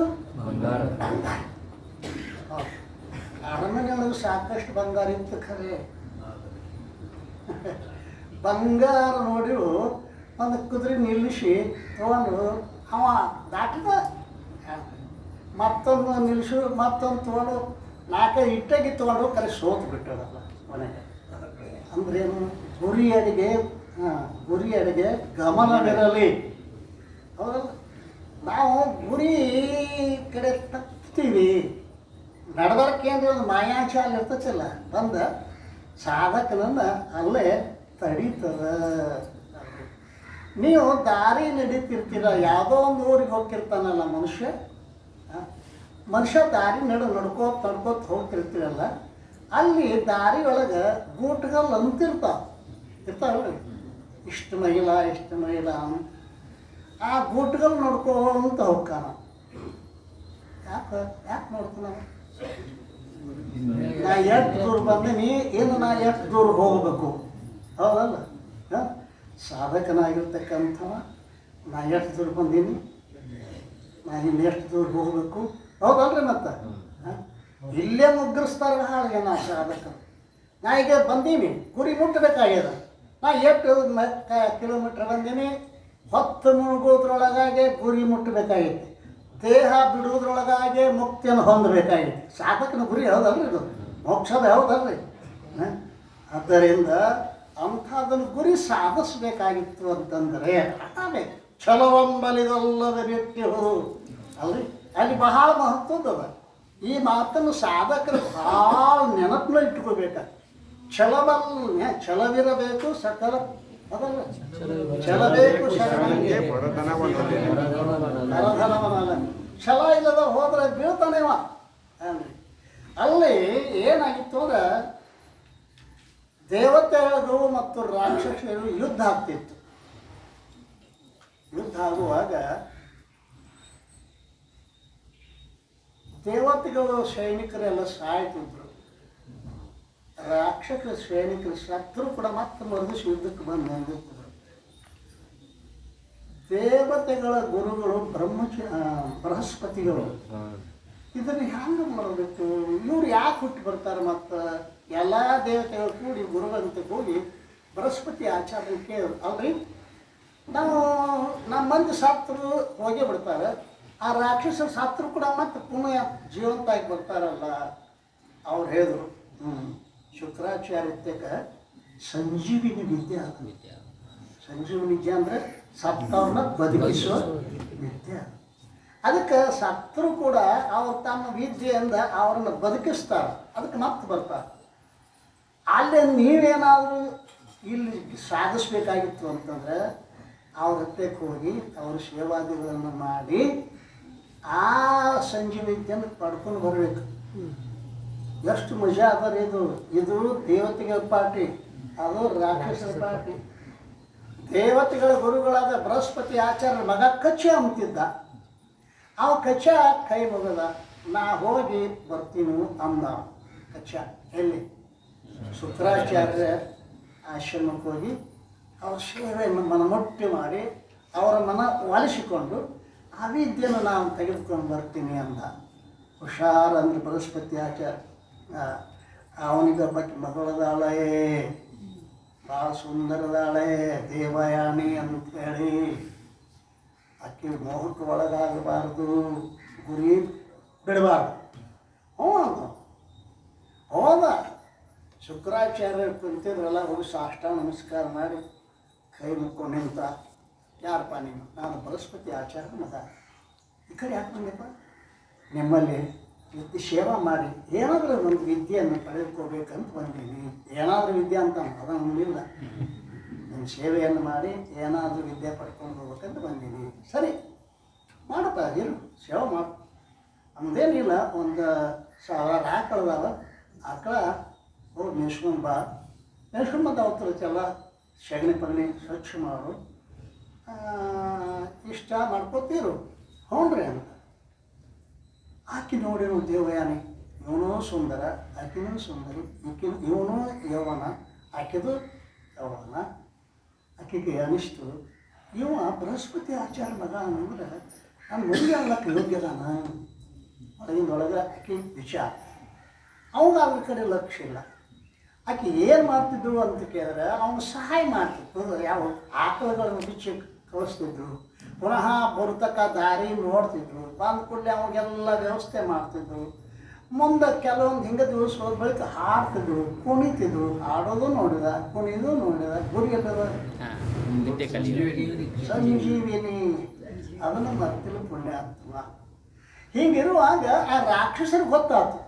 ಅರಮನೆಯೊಳಗೆ ಸಾಕಷ್ಟು ಬಂಗಾರ ಇತ್ತು. ಖರೆ ಬಂಗಾರ ನೋಡಿ ಒಂದು ಕುದುರೆ ನಿಲ್ಲಿಸಿ ತೊಗೊಂಡು ಅವ ದಾಟಿದ. ಮತ್ತೊಂದು ನಿಲ್ಲಿಸು, ಮತ್ತೊಂದು ತೊಗೊಂಡು 4 ಇಟ್ಟಾಗಿ ತೊಗೊಂಡು ಕರೆ ಸೋತು ಬಿಟ್ಟದಲ್ಲ ಮನೆಗೆ. ಅಂದ್ರೇನು? ಗುರಿಯಡೆಗೆ ಗಮನವಿರಲಿ. ಹೌದಲ್ಲ? ನಾವು ಗುರಿ ಕಡೆ ತಪ್ತೀವಿ. ನಡಬರ್ಕೆ ಅಂದರೆ ಒಂದು ಮಾಯಾಚಾಲ ಇರ್ತೈತಲ್ಲ, ಬಂದ ಸಾಧಕನನ್ನು ಅಲ್ಲೇ ತಡೀತದ. ನೀವು ದಾರಿ ನಡೀತಿರ್ತೀರ, ಯಾವುದೋ ಒಂದು ಊರಿಗೆ ಹೋಗ್ತಿರ್ತಾನಲ್ಲ ಮನುಷ್ಯ ದಾರಿ ನಡ್ಕೋತ ಹೋಗ್ತಿರ್ತೀರಲ್ಲ, ಅಲ್ಲಿ ದಾರಿ ಒಳಗೆ ಗೂಟುಗಳು ಇರ್ತಾವಲ್ರಿ, ಇಷ್ಟು ಮೈಲ ಅಂತ. ಆ ಗೂಟುಗಳು ನೋಡ್ಕೊಂತ ಹೋಗ್ತಾನ. ಯಾಕೆ ನೋಡ್ತಾನ? ನಾ ಎಷ್ಟು ದೂರ ಬಂದೀನಿ, ಏನು ನಾ ಎಷ್ಟು ದೂರ ಹೋಗಬೇಕು? ಹೌದಲ್ಲ? ಸಾಧಕನಾಗಿರ್ತಕ್ಕಂಥವ ನಾ ಎಷ್ಟು ದೂರ ಬಂದೀನಿ, ನಾ ಇನ್ನು ಎಷ್ಟು ದೂರ ಹೋಗಬೇಕು? ಹೌದಲ್ರಿ? ಮತ್ತು ಇಲ್ಲೇ ಮುಗ್ಗರಿಸ್ತಾರೆ ಹಾಗೆ ನಾ ಸಾಧಕರು. ನಾ ಈಗ ಬಂದೀನಿ, ಗುರಿ ಮುಟ್ಟಬೇಕಾಗ್ಯದ. ನಾ ಎಷ್ಟು ಕಿಲೋಮೀಟ್ರ್ ಬಂದೀನಿ, ಹೊತ್ತು ಮುಳುಗೋದ್ರೊಳಗಾಗಿ ಗುರಿ ಮುಟ್ಟಬೇಕಾಗೈತಿ. ದೇಹ ಬಿಡುವುದ್ರೊಳಗಾಗಿ ಮುಕ್ತಿಯನ್ನು ಹೊಂದಬೇಕಾಗೈತಿ. ಸಾಧಕನ ಗುರಿ ಹೌದಲ್ರಿ? ಇದು ಮೋಕ್ಷದ ಹೌದಲ್ರಿ? ಆದ್ದರಿಂದ ಅಂಥದನ್ನು ಗುರಿ ಸಾಧಿಸಬೇಕಾಗಿತ್ತು ಅಂತಂದರೆ ಆಗಬೇಕು. ಛಲವಂಬಲಿದಲ್ಲದ ಬಿಟ್ಟಿಹುದು ಅಲ್ರಿ, ಅಲ್ಲಿ ಬಹಳ ಮಹತ್ವದ. ಈ ಮಾತನ್ನು ಸಾಧಕರು ಭಾಳ ನೆನಪನ್ನ ಇಟ್ಕೋಬೇಕ. ಛಲವಿರಬೇಕು, ಸಕಲ ಅದಲ್ಲ ಛಲಬೇಕು, ಛಲ ಇಲ್ಲದ ಹೋದ್ರೆ ಬೀಳ್ತಾನೆವ. ಅಲ್ಲಿ ಏನಾಗಿತ್ತು ಅಂದ್ರೆ ದೇವತೆಗಳು ಮತ್ತು ರಾಕ್ಷಸರು ಯುದ್ಧ ಆಗ್ತಿತ್ತು. ಯುದ್ಧ ಆಗುವಾಗ ದೇವತೆಗಳು ಸೈನಿಕರೆಲ್ಲ ಸಾಯ್ತಿದ್ರು. ರಾಕ್ಷಸ ಸೈನಿಕರು ಸತ್ರು ಕೂಡ ಮತ್ತೆ ಮರುದಿವ್ಸ ಯುದ್ಧಕ್ಕೆ ಬಂದು ನಿಂತಿದ್ರು. ದೇವತೆಗಳ ಗುರುಗಳು ಬೃಹಸ್ಪತಿಗಳು ಇದನ್ನು ಹೆಂಗೆ ಮಾಡಬೇಕು, ಇವ್ರು ಯಾಕೆ ಹುಟ್ಟಿ ಬರ್ತಾರೆ? ಮತ್ತು ಎಲ್ಲ ದೇವತೆಗಳು ಕೂಡಿ ಗುರುಗಳಂತೆ ಹೋಗಿ ಬೃಹಸ್ಪತಿ ಆಚಾರ್ಯ ಕೇಳಿದ್ರು, ಅಲ್ರಿ ನಾವು ನಮ್ಮ ಮಂದಿ ಸತ್ರು ಹೋಗೇ ಬಿಡ್ತಾರೆ, ಆ ರಾಕ್ಷಸರ ಸತ್ರು ಕೂಡ ಮತ್ತೆ ಪುನಃ ಜೀವಂತಾಗಿ ಬರ್ತಾರಲ್ಲ. ಅವ್ರು ಹೇಳಿದ್ರು, ಶುಕ್ರಾಚಾರ್ಯತ್ಯಕ ಸಂಜೀವಿನಿ ವಿದ್ಯೆ ಅದು. ಸಂಜೀವಿನಿ ವಿದ್ಯೆ ಅಂದರೆ ಸತ್ತವ್ರನ್ನ ಬದುಕಿಸುವ ವಿದ್ಯೆ. ಅದಕ್ಕೆ ಸತ್ತರು ಕೂಡ ಅವ್ರು ತಮ್ಮ ವಿದ್ಯೆಯಿಂದ ಅವ್ರನ್ನ ಬದುಕಿಸ್ತಾರೆ, ಅದಕ್ಕೆ ಮತ್ತೆ ಬರ್ತಾರೆ. ಅಲ್ಲೇ ನೀವೇನಾದರೂ ಇಲ್ಲಿ ಸಾಧಿಸ್ಬೇಕಾಗಿತ್ತು ಅಂತಂದ್ರೆ ಅವ್ರ ಹತ್ತಕ್ಕೆ ಹೋಗಿ ಅವ್ರ ಸೇವಾದಿಗಳನ್ನು ಮಾಡಿ ಆ ಸಂಜೀವ ವಿದ್ಯೆಯನ್ನು ಪಡ್ಕೊಂಡು ಬರಬೇಕು. ಎಷ್ಟು ಮಜಾ ಅದ ಇದು. ಇದು ದೇವತೆಗಳ ಪಾರ್ಟಿ, ಅದು ರಾಕ್ಷಸರ ಪಾರ್ಟಿ. ದೇವತೆಗಳ ಗುರುಗಳಾದ ಬೃಹಸ್ಪತಿ ಆಚಾರ್ಯ ಮಗ ಕಚ್ಚ ಅಂತಿದ್ದ. ಅವ ಕಚ್ಚ ಕೈ ಮುಗದ, ನಾ ಹೋಗಿ ಬರ್ತೀನಿ ಅಂದ. ಕಚ್ಚ ಎಲ್ಲಿ? ಶುಕ್ರಾಚಾರ್ಯ ಆಶ್ರಮಕ್ಕೆ ಹೋಗಿ ಅವ್ರ ಸೇವೆಯನ್ನು ಮನಮುಟ್ಟಿ ಮಾಡಿ ಅವರ ಮನ ಒಲಿಸಿಕೊಂಡು ಆ ವಿದ್ಯೆಯನ್ನು ನಾನು ತೆಗೆದುಕೊಂಡು ಬರ್ತೀನಿ ಅಂದ. ಹುಷಾರ್ ಅಂದ್ರೆ ಬೃಹಸ್ಪತಿ ಆಚಾರ್ಯ ಅವನಿಗೆ ಬಗ್ಗೆ ಮಗಳದಾಳೆ, ಭಾಳ ಸುಂದರದಾಳೆ, ದೇವಯಾನಿ ಅಂತೇಳಿ. ಆಕೆ ಮೋಹಕ್ಕೆ ಒಳಗಾಗಬಾರ್ದು, ಗುರಿ ಬಿಡಬಾರ್ದು. ಹೋದ ಶುಕ್ರಾಚಾರ್ಯ ಕುಂತಿದ್ರಲ್ಲ, ಹೋಗಿ ಸಾಷ್ಟಾಂಗ ನಮಸ್ಕಾರ ಮಾಡಿ ಕೈ ಮುಕ್ಕೊಂಡು ನಿಂತ. ಯಾರಪ್ಪ ನೀನು? ನಾನು ಬೃಹಸ್ಪತಿ ಆಚಾರ್ಯ ಮಗ. ಈ ಕಡೆ ಯಾಕೆ ಬಂದೆಪ್ಪ? ನಿಮ್ಮಲ್ಲಿ ವಿದ್ಯೆ ಸೇವಾ ಮಾಡಿ ಏನಾದರೂ ಒಂದು ವಿದ್ಯೆಯನ್ನು ಪಡೆದುಕೋಬೇಕಂತ ಬಂದೀನಿ. ಏನಾದರೂ ವಿದ್ಯೆ ಅಂತ ಅದನ್ನಿಲ್ಲ, ನಿಮ್ಮ ಸೇವೆಯನ್ನು ಮಾಡಿ ಏನಾದರೂ ವಿದ್ಯೆ ಪಡ್ಕೊಂಡು ಹೋಗ್ಬೇಕಂತ ಬಂದೀನಿ. ಸರಿ ಮಾಡಪ್ಪ, ಏನು ಸೇವೆ ಮಾಡು. ನಮ್ದೇನಿಲ್ಲ, ಒಂದು 1000 ಆಕಳದಾವ. ಆಕಳ ಹೋಗಿ ಮೇಸ್ಕೊಂಡು ಬಾ, ಮೇಸ್ಕೊಂಡು ಬಂದು ಅವತ್ತಲ್ಲ ಸಗಣಿ ಪಗಣಿ ಸ್ವಚ್ಛ ಮಾಡು, ಇಷ್ಟ ಮಾಡ್ಕೋತೀರು. ಹ್ಞೂನ್ರಿ ಅಂತ. ಆಕೆ ನೋಡಿರೋ ದೇವಯಾನಿ, ಇವನೂ ಸುಂದರ, ಆಕೆನೂ ಸುಂದರಿ, ಇವನು ಯೌವನ, ಆಕೆದು ಯೌವನ. ಆಕೆಗೆ ಅನಿಸ್ತು, ಇವ ಬೃಹಸ್ಪತಿ ಆಚಾರ್ಯ ಮಗ ಅಂದ್ರೆ ನಾನು ಮದುವೆ ಆಗ್ಲಕ್ಕೆ ಯೋಗ್ಯದಾನ. ಒಳಗಿಂದೊಳಗೆ ಆಕೆ ವಿಚಾರ. ಅವಾಗ ಅವ್ರ ಕಡೆ ಲಕ್ಷ್ಯ ಇಲ್ಲ. ಆಕೆ ಏನು ಮಾಡ್ತಿದ್ರು ಅಂತ ಕೇಳಿದ್ರೆ ಅವನು ಸಹಾಯ ಮಾಡ್ತಿದ್ರು. ಯಾವ ಆಕಳುಗಳನ್ನು ಬಿಚ್ಚಿ ಕಳಿಸ್ತಿದ್ರು, ಪುನಃ ಬರ್ತಕ್ಕ ದಾರಿ ನೋಡ್ತಿದ್ರು. ಬಂದ ಕೂಡಲೇ ಅವಾಗೆಲ್ಲ ವ್ಯವಸ್ಥೆ ಮಾಡ್ತಿದ್ರು. ಮುಂದೆ ಕೆಲವೊಂದು ಹಿಂಗೆ ದಿವಸ ಹೋದ ಬಳಿಕ ಹಾಡ್ತಿದ್ರು, ಕುಣಿತಿದ್ರು. ಹಾಡೋದು ನೋಡಿದ, ಕುಣಿದು ನೋಡಿದ. ಗುರಿ ಎಲ್ಲದ ಸಂಜೀವಿನಿ, ಅದನ್ನು ಮರ್ತಿಲ್ಲ ಪುಣ್ಯಾತ್ಮ. ಹಿಂಗಿರುವಾಗ ಆ ರಾಕ್ಷಸರಿಗೆ ಗೊತ್ತಾಯ್ತು,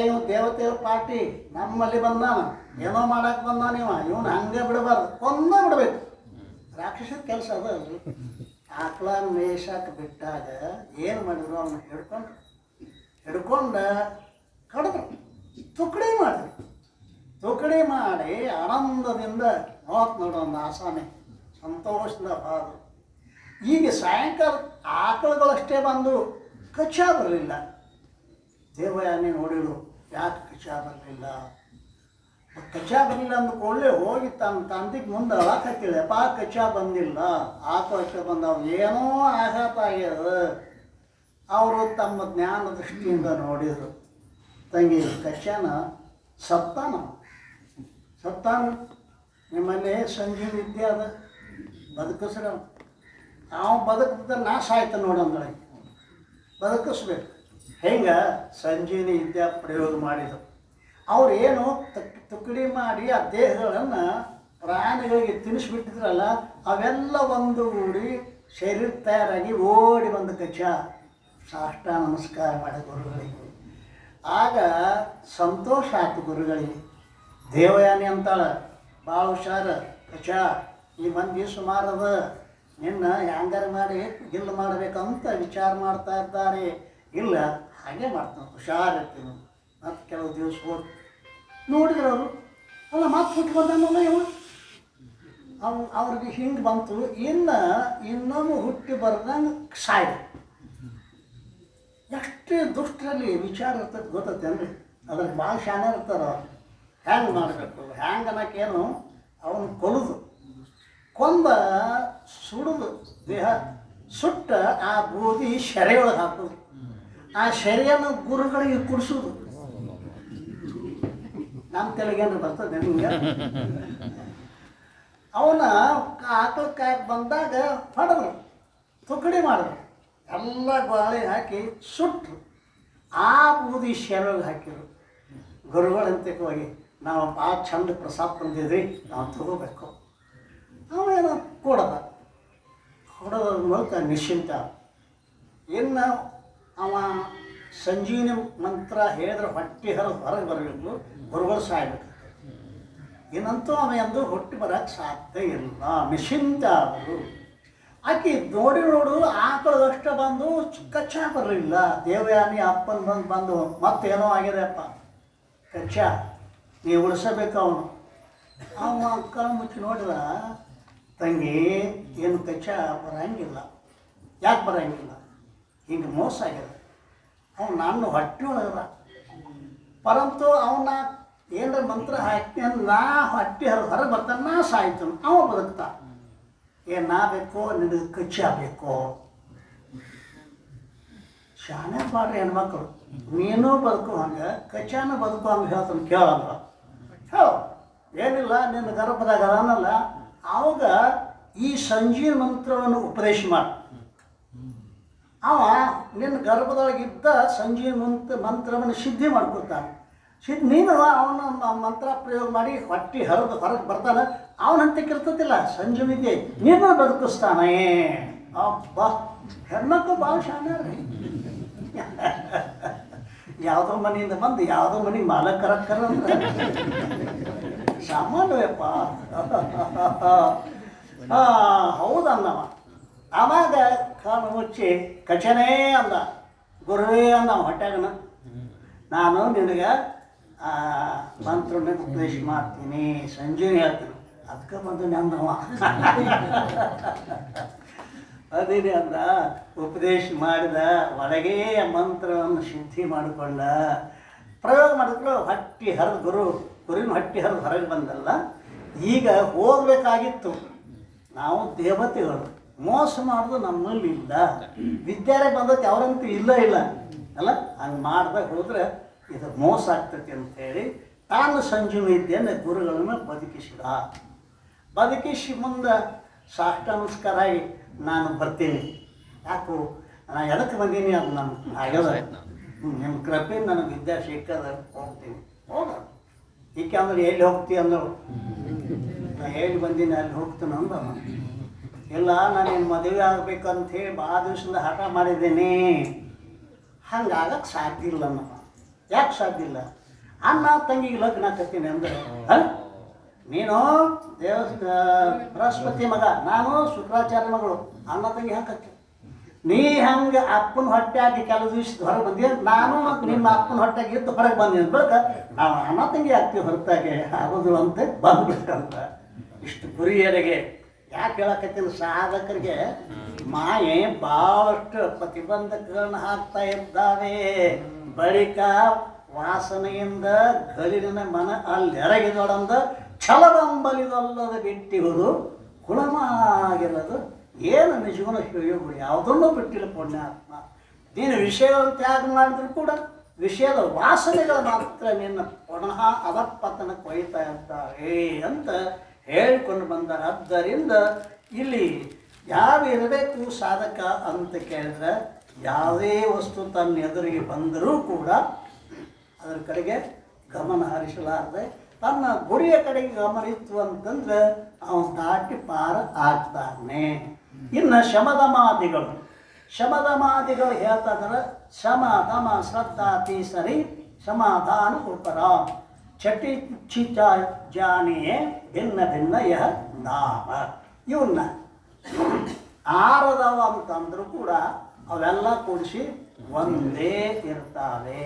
ಇವ್ ದೇವತೆಯವ್ರ ಪಾರ್ಟಿ ನಮ್ಮಲ್ಲಿ ಬಂದಾನ, ಏನೋ ಮಾಡಕ್ಕೆ ಬಂದಾನ ಇವ, ಇವನು ಹಂಗೆ ಬಿಡಬಾರ್ದು, ಕೊಂದ ಬಿಡಬೇಕು. ರಾಕ್ಷಸರ ಕೆಲಸ ಅದ ಅಲ್ರಿ. ಆಕಳ ಮೇಯ್ಸಕ್ಕೆ ಬಿಟ್ಟಾಗ ಏನು ಮಾಡಿದ್ರು, ಅವನ್ನ ಹಿಡ್ಕೊಂಡು ಕಡಿದ್ರು, ತುಕಡಿ ಮಾಡಿ ಆನಂದದಿಂದ ನೋಡೋ ಒಂದು ಆಸಾನೆ ಸಂತೋಷದಿಂದ ಬಾರು. ಈಗ ಸಾಯಂಕಾಲ ಆಕಳುಗಳಷ್ಟೇ ಬಂದು ಕಚ್ಚ ಬರಲಿಲ್ಲ. ದೇವಯಾನಿ ನೋಡಿಳು, ಯಾಕೆ ಕಚ್ಚಾ ಬರಲಿಲ್ಲ ಅಂದ್ಕೊಳ್ಳೆ ಹೋಗಿ ತನ್ನ ತಂದೆಗೆ ಮುಂದೆ ಅಳಕತ್ತಿಳೆ, ಅಪ್ಪ ಕಚ್ಚಾ ಬಂದಿಲ್ಲ, ಆಕಳಕ್ಕೆ ಬಂದವು, ಏನೋ ಆಘಾತ ಆಗ್ಯದ. ಅವರು ತಮ್ಮ ಜ್ಞಾನ ದೃಷ್ಟಿಯಿಂದ ನೋಡಿದರು, ತಂಗಿ ಕಚ್ಚಾನ ಸತ್ತಾನ ನಿಮ್ಮಲ್ಲಿ ಸಂಜೀವ ವಿದ್ಯೆ ಅದ, ಬದುಕಿಸ್ರ ನಾವು ಬದುಕಿದ್ರೆ ನಾಶ ಆಯ್ತು ನೋಡಂದ್ರೆ ಬದುಕಿಸ್ಬೇಕು. ಹೆಂಗೆ ಸಂಜೀವಿನಿ ವಿದ್ಯಾ ಪ್ರಯೋಗ ಮಾಡಿದರು. ಅವ್ರೇನು ತುಕಡಿ ಮಾಡಿ ಆ ದೇಹಗಳನ್ನು ಪ್ರಾಣಿಗಳಿಗೆ ತಿನ್ನಿಸ್ಬಿಟ್ಟಿದ್ರಲ್ಲ, ಅವೆಲ್ಲ ಒಂದು ಗೂಡಿ ಶರೀರ ತಯಾರಾಗಿ ಓಡಿ ಬಂದು ಕಚ್ಚ ಸಾಷ್ಟ ನಮಸ್ಕಾರ ಮಾಡಿ ಗುರುಗಳಿಗೆ. ಆಗ ಸಂತೋಷ ಆಯ್ತು ಗುರುಗಳಿಗೆ. ದೇವಯಾನಿ ಅಂತಾಳೆ, ಭಾಳ ಹುಷಾರ ಕಚ್ಚ, ಈ ಮಂದಿ ಸುಮಾರದ, ನಿನ್ನ ಹ್ಯಾಂಗಾರ ಮಾಡಿ ಗಿಲ್ಲ ಮಾಡಬೇಕಂತ ವಿಚಾರ ಮಾಡ್ತಾ ಇದ್ದಾರೆ. ಇಲ್ಲ ಹಾಗೆ ಮಾಡ್ತಾನೆ, ಹುಷಾರಿರ್ತೀನಿ. ಮತ್ತು ಕೆಲವು ದಿವಸ ಹೋಗಿ ನೋಡಿದ್ರು ಅವರು ಅಲ್ಲ ಮತ್ತೆ ಹುಟ್ಟು ಬಂದಾನಲ್ಲ ಇವ ಅವ್ರಿಗೆ ಹಿಂಗೆ ಬಂತು. ಇನ್ನೊಮ್ಮೆ ಹುಟ್ಟಿ ಬರ್ದಂಗೆ ಸಾಯ್ದು. ಎಷ್ಟು ದುಷ್ಟರಲ್ಲಿ ವಿಚಾರ ಇರ್ತದೆ ಗೊತ್ತೈತೆ ಅನ್ರಿ. ಅದ್ರಿಗೆ ಭಾಳ ಶಾನೆ ಇರ್ತಾರ. ಹ್ಯಾಂಗೆ ಮಾಡಬೇಕು ಹ್ಯಾಂಗೆ ಅನ್ನೋಕ್ಕೇನು ಅವನು ಕೊಂದ ಸುಡಿದು ದೇಹ ಸುಟ್ಟ ಆ ಬೂದಿ ಶೆರೆಯೊಳಗೆ ಹಾಕೋದು. ಆ ಶೆರೆಯನ್ನು ಗುರುಗಳಿಗೆ ಕುಡಿಸೋದು. ನಮ್ಮ ತೆಲುಗೇನು ಬರ್ತದೆ ನಿಮಗೆ. ಅವನ ಆಕಳಕಾಯಿ ಬಂದಾಗ ಹೊಡೆದ್ರು, ತುಕಡಿ ಮಾಡಿದ್ರು, ಎಲ್ಲ ಗಾಳಿ ಹಾಕಿ ಸುಟ್ಟರು. ಆ ಬೂದಿ ಶೆರೆಯೊಳಗೆ ಹಾಕಿದ್ರು. ಗುರುಗಳಂತೆ ಹೋಗಿ ನಾವು ಭಾಳ ಚಂದ ಪ್ರಸಾದ ತಂದಿದ್ರಿ, ನಾವು ತಗೋಬೇಕು. ಅವೇನೋ ಕೊಡೋದ ಮೂಲಕ ನಿಶ್ಚಿಂತ. ಇನ್ನು ಅವ ಸಂಜೀವಿನಿ ಮಂತ್ರ ಹೇಳಿದ್ರೆ ಹೊಟ್ಟೆ ಹೊರಗೆ ಬರಬೇಕು, ಗುರುಗಳು ಸಾಯ್ಬೇಕು. ಏನಂತೂ ಅವ ಎಂದು ಹೊಟ್ಟೆ ಬರೋಕ್ಕೆ ಸಾಧ್ಯ ಇಲ್ಲ, ನಿಶ್ಚಿಂತ ಅವರು. ಆಕೆ ನೋಡು ಆಕಳದಷ್ಟ ಬಂದು ಕಚ್ಚಾ ಬರಲಿಲ್ಲ. ದೇವಯಾನಿ ಅಪ್ಪನ ಬಂದು ಮತ್ತೇನೋ ಆಗಿದೆ ಅಪ್ಪ ಕಚ್ಚ, ನೀವು ಉಳಿಸಬೇಕು ಅವನು. ಅವ ಕಣ್ಣು ಮುಚ್ಚಿ ನೋಡಿದ, ತಂಗಿ ಏನು ಕಚ್ಚ ಬರಂಗಿಲ್ಲ. ಯಾಕೆ ಬರಂಗಿಲ್ಲ? ಹಿಂಗೆ ಮೋಸ ಆಗಿದೆ. ಅವನು ನಾನು ಹೊಟ್ಟೆ ಒಳಗದ, ಪರಂತು ಅವನ ಏನರ ಮಂತ್ರ ಹಾಕಿ ನಾ ಹೊಟ್ಟೆ ಹೊರಗೆ ಬರ್ತಾನೆ, ನಾ ಸಾಯ್ತು, ಅವ ಬದುಕ್ತಾ. ನಾ ಬೇಕೋ ನಿನಗೆ ಕಚ್ಚ ಬೇಕೋ? ಶಾನೆ ಮಾಡ್ರಿ ಹೆಣ್ಮಕ್ಳು. ನೀನು ಬದುಕು ಹಂಗೆ, ಕಚ್ಚಾನು ಬದುಕು ಹಂಗೆ ಹೇಳ್ತಾನೆ ಕೇಳಲ್ಲ. ಹೇಳು ಏನಿಲ್ಲ, ನಿನ್ನ ಗರ್ಭದಾಗ ಅದನ್ನಲ್ಲ. ಆವಾಗ ಈ ಸಂಜೀವ ಮಂತ್ರವನ್ನು ಉಪದೇಶ ಮಾಡಿ. ಅವ ನಿನ್ನ ಗರ್ಭದೊಳಗಿದ್ದ ಸಂಜೀವ ಮಂತ್ರವನ್ನು ಸಿದ್ಧಿ ಮಾಡ್ಕೊತಾನೆ. ನೀನು ಅವನ ಮಂತ್ರ ಪ್ರಯೋಗ ಮಾಡಿ ಹೊಟ್ಟೆ ಹೊರಗೆ ಬರ್ತಾನೆ. ಅವನಂತೆ ಕಿರ್ತತಿಲ್ಲ ಸಂಜೀವಿದ್ಯೆ, ನೀನು ಬದುಕಿಸ್ತಾನೆ. ಅಬ್ಬ ಹೆಣ್ಮಕ್ಳು ಭಾಳ ಶಾನೆ ರೀ. ಯಾವುದೋ ಮನೆಯಿಂದ ಬಂದು ಯಾವುದೋ ಮನೆಗೆ ಮಾಲಕರಕ್ಕರ ಅಂದ್ರೆ ಸಾಮಾನ್ಯವಪ್ಪ. ಹೌದನ್ನವ. ಆವಾಗ ಕಾಲು ಮುಚ್ಚಿ ಕಚನೇ ಅಂದ, ಗುರುವೇ ಅಂದ ಹೊಟ್ಯಾಗನ. ನಾನು ನಿನಗೆ ಮಂತ್ರನ ಉಪದೇಶ ಮಾಡ್ತೀನಿ, ಸಂಜೀವಿನಿ ಹೇಳ್ತೀನಿ. ಅದಕ್ಕೆ ಬಂದು ನಂದವ ಅದೇನೆ ಅಂದ. ಉಪದೇಶ ಮಾಡಿದ, ಒಳಗೇ ಮಂತ್ರವನ್ನು ಸಿದ್ಧಿ ಮಾಡಿಕೊಂಡ, ಪ್ರಯೋಗ ಮಾಡಿದ್ರು. ಹೊಟ್ಟೆ ಹರಿದು ಗುರುವಿನ ಹೊಟ್ಟೆ ಹರಿದು ಹೊರಗೆ ಬಂದಲ್ಲ. ಈಗ ಹೋಗಬೇಕಾಗಿತ್ತು. ನಾವು ದೇವತೆಗಳು, ಮೋಸ ಮಾಡೋದು ನಮ್ಮಲ್ಲಿ ಇಲ್ಲ. ವಿದ್ಯಾರೆ ಬಂದೈತಿ, ಅವರಂತೂ ಇಲ್ಲ ಅಲ್ಲ. ಹಂಗೆ ಮಾಡ್ದಾಗ ಹೋದ್ರೆ ಇದು ಮೋಸ ಆಗ್ತೈತಿ ಅಂತೇಳಿ ತಾನು ಸಂಜೀವಿದ್ಯೆಯನ್ನು ಗುರುಗಳನ್ನು ಬದುಕಿಸಿ ಮುಂದೆ ಸಾಷ್ಟ ನಮಸ್ಕಾರ ಆಗಿ ನಾನು ಬರ್ತೀನಿ. ಯಾಕೋ ನಾನು ಎದಕ್ಕೆ ಬಂದೀನಿ ಅದು ನಾನು ಆಗ್ಯದ. ನಿಮ್ಮ ಕೃಪೆಯಿಂದ ನನಗೆ ವಿದ್ಯಾ ಸಿಕ್ಕದ, ಹೋಗ್ತೀನಿ. ಈಕೆ ಅಂದ್ರೆ ಎಲ್ಲಿ ಹೋಗ್ತೀವಿ ಅಂದಳು. ನಾನು ಹೇಳಿ ಬಂದೀನಿ, ಅಲ್ಲಿ ಹೋಗ್ತೀನಿ ಅಂದ. ಇಲ್ಲ, ನಾನೇನು ಮದುವೆ ಆಗ್ಬೇಕಂತ ಹೇಳಿ ಭಾಳ ದಿವಸದಿಂದ ಹಠ ಮಾಡಿದ್ದೀನಿ. ಹಂಗಾಗಕ್ಕೆ ಸಾಧ್ಯ ಇಲ್ಲ. ನಮ್ಮ ಯಾಕೆ ಸಾಧ್ಯ ಇಲ್ಲ? ಅಣ್ಣ ತಂಗಿಗೆ ಲಗ್ನ ಕತ್ತೀನಿ ಅಂದ್ರೆ, ನೀನು ಬೃಹಸ್ಪತಿ ಮಗ, ನಾನು ಶುಕ್ರಾಚಾರ್ಯ ಮಗಳು. ಅಣ್ಣ ತಂಗಿ ಹಂಗೆ ಕತ್ತಿ. ನೀ ಹಂಗೆ ಅಪ್ಪನ ಹೊಟ್ಟೆಯಾಗಿ ಕೆಲವು ದಿವಸ ಹೊರಗೆ ಬಂದಿ, ನಾನು ನಿಮ್ಮ ಅಪ್ಪನ ಹೊಟ್ಟೆಗೆ ಇದ್ದು ಹೊರಗೆ ಬಂದಿನ ಬಳಿಕ ನಾವು ಅಣ್ಣ ತಂಗಿ ಆಗ್ತೀವಿ, ಹೊರತಾಗೆ ಆಗೋದು ಅಂತ ಬಂದ್ಬಿಟ್ಟಂತ. ಇಷ್ಟು ಗುರಿಯರಿಗೆ ಯಾಕೆ ಹೇಳಕತ್ತೀನಿ, ಸಾಧಕರಿಗೆ ಮಾಯೆ ಭಾಳಷ್ಟು ಪ್ರತಿಬಂಧಕಗಳನ್ನ ಹಾಕ್ತಾ ಇದ್ದಾವೆ. ಬಳಿಕ ವಾಸನೆಯಿಂದ ಗಲಿನ ಮನ ಅಲ್ಲಿ ಎರಗಿದೊಡಂದ ಛಲದಂಬಲಿದಲ್ಲದ ಬಿಟ್ಟಿರುವುದು ಕುಳಮಾಗಿರೋದು. ಏನು ನಿಜವೂ ಹೇಳಿಗಳು ಯಾವುದನ್ನೂ ಬಿಟ್ಟಿಲ್ಲ ಪುಣ್ಯಾತ್ಮ. ನೀನು ವಿಷಯವನ್ನು ತ್ಯಾಗ ಮಾಡಿದ್ರು ಕೂಡ ವಿಷಯದ ವಾಸನೆಗಳು ಮಾತ್ರ ನಿನ್ನ ಪುನಃ ಅಧಪತನಕ್ಕೆ ಒಯ್ತಾ ಇರ್ತಾರೆ ಅಂತ ಹೇಳಿಕೊಂಡು ಬಂದಾರೆ. ಆದ್ದರಿಂದ ಇಲ್ಲಿ ಯಾವ ಇರಬೇಕು ಸಾಧಕ ಅಂತ ಕೇಳಿದ್ರೆ, ಯಾವುದೇ ವಸ್ತು ತನ್ನ ಎದುರಿಗೆ ಬಂದರೂ ಕೂಡ ಅದರ ಕಡೆಗೆ ಗಮನ ಹರಿಸಲಾರದೆ ತನ್ನ ಗುರಿಯ ಕಡೆಗೆ ಗಮನ ಇತ್ತು ಅಂತಂದ್ರೆ ಅವನು ದಾಟಿ ಪಾರ ಆಗ್ತಾನೆ. ಇನ್ನು ಶಮದಮಾದಿಗಳು ಹೇಳ್ತಾ ಇದ್ದಾರೆ, ಶಮ ದಮ ಶ್ರದ್ಧಾತಿ ಸರಿ ಸಮಾಧಾನ ಉಪರ ಚಟಿ ಚಿಚ ಜಾನಿಯೇ ಭಿನ್ನ ಭಿನ್ನ ಯಹ ನಾಮ. ಇವನ್ನ ಆರದವ ಅಂತಂದ್ರೂ ಕೂಡ ಅವೆಲ್ಲ ಕೂಡಿಸಿ ಒಂದೇ ಇರ್ತಾವೆ.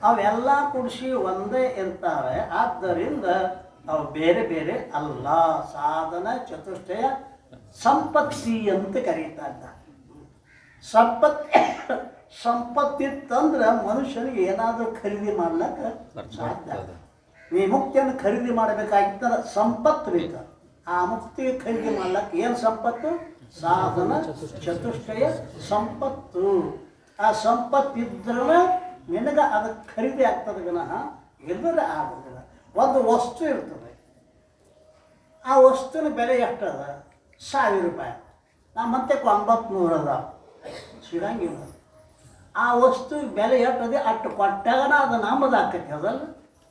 ಅವೆಲ್ಲ ಕೂಡಿಸಿ ಒಂದೇ ಇರ್ತಾವೆ. ಆದ್ದರಿಂದ ಅವು ಬೇರೆ ಬೇರೆ ಅಲ್ಲ. ಸಾಧನ ಚತುಷ್ಟಯ ಸಂಪತ್ತಿ ಅಂತ ಕರೀತಾ ಇದ್ದ. ಸಂಪತ್ತಿತ್ತಂದ್ರೆ ಮನುಷ್ಯನಿಗೆ ಏನಾದರೂ ಖರೀದಿ ಮಾಡ್ಲಿಕ್ಕೆ ಸಾಧ್ಯ. ನೀ ಮುಕ್ತಿಯನ್ನು ಖರೀದಿ ಮಾಡಬೇಕಾಗಿತ್ತಂದ್ರೆ ಸಂಪತ್ತು ಬೇಕು. ಆ ಮುಕ್ತಿ ಖರೀದಿ ಮಾಡ್ಲಿಕ್ಕೆ ಏನು ಸಂಪತ್ತು? ಸಾಧನ ಚತುಷ್ಟಯ ಸಂಪತ್ತು. ಆ ಸಂಪತ್ತಿದ್ರೆ ನಿನಗೆ ಅದಕ್ಕೆ ಖರೀದಿ ಆಗ್ತದೆ ವಿನಃ ಇಲ್ಲದ್ರೆ ಆಗೋದಿಲ್ಲ. ಒಂದು ವಸ್ತು ಇರ್ತದೆ, ಆ ವಸ್ತುವಿನ ಬೆಲೆ ಎಷ್ಟದ? 1000 ರೂಪಾಯಿ. ನಾ ಮತ್ತೆ 900 ಅದ ಸಿಗಂಗಿಲ್ಲ. ಆ ವಸ್ತು ಬೆಲೆ ಎಷ್ಟದೆ ಅಷ್ಟು ಕೊಟ್ಟಾಗನ ಅದು ನಮ್ಮದು ಆಕೈತಿ. ಅದಲ್ಲ,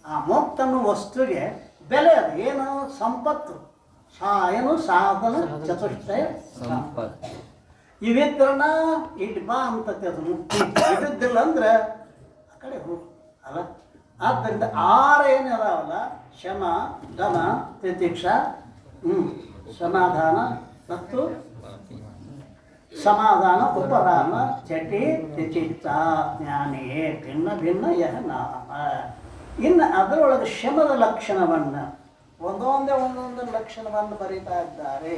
ಆ ಮುಕ್ತನ್ನು ವಸ್ತುವಿಗೆ ಬೆಲೆ ಅದು ಏನು? ಸಂಪತ್ತು. ಏನು? ಸಾಧನ ಚತುಷ್ಟಯ ಸಂಪತ್ತು. ಇವಿದ್ರನ ಇಟ್ಟು ಬಾ ಅಂತತಿ ಅದು ಮುಕ್ತಿ. ಇದಿದ್ದಿಲ್ಲ ಅಂದ್ರೆ ಆ ಕಡೆ ಹೋಗು ಅಲ್ಲ. ಆದ್ದರಿಂದ 6 ಏನಿದಾವಲ್ಲ, ಶಮ, ದಮ, ತಿತಿಕ್ಷ, ಸಮಾಧಾನ ಮತ್ತು ಸಮಾಧಾನ, ಉಪರಾಮ, ಚಟಿ, ತಿಚಿತ್ತ, ಜ್ಞಾನಿಯೇ ಭಿನ್ನ ಭಿನ್ನ ಯಹ ನಾಮ. ಇನ್ನು ಅದರೊಳಗೆ ಶಮದ ಲಕ್ಷಣವನ್ನು ಒಂದೊಂದೇ ಲಕ್ಷಣವನ್ನು ಬರೀತಾ ಇದ್ದಾರೆ.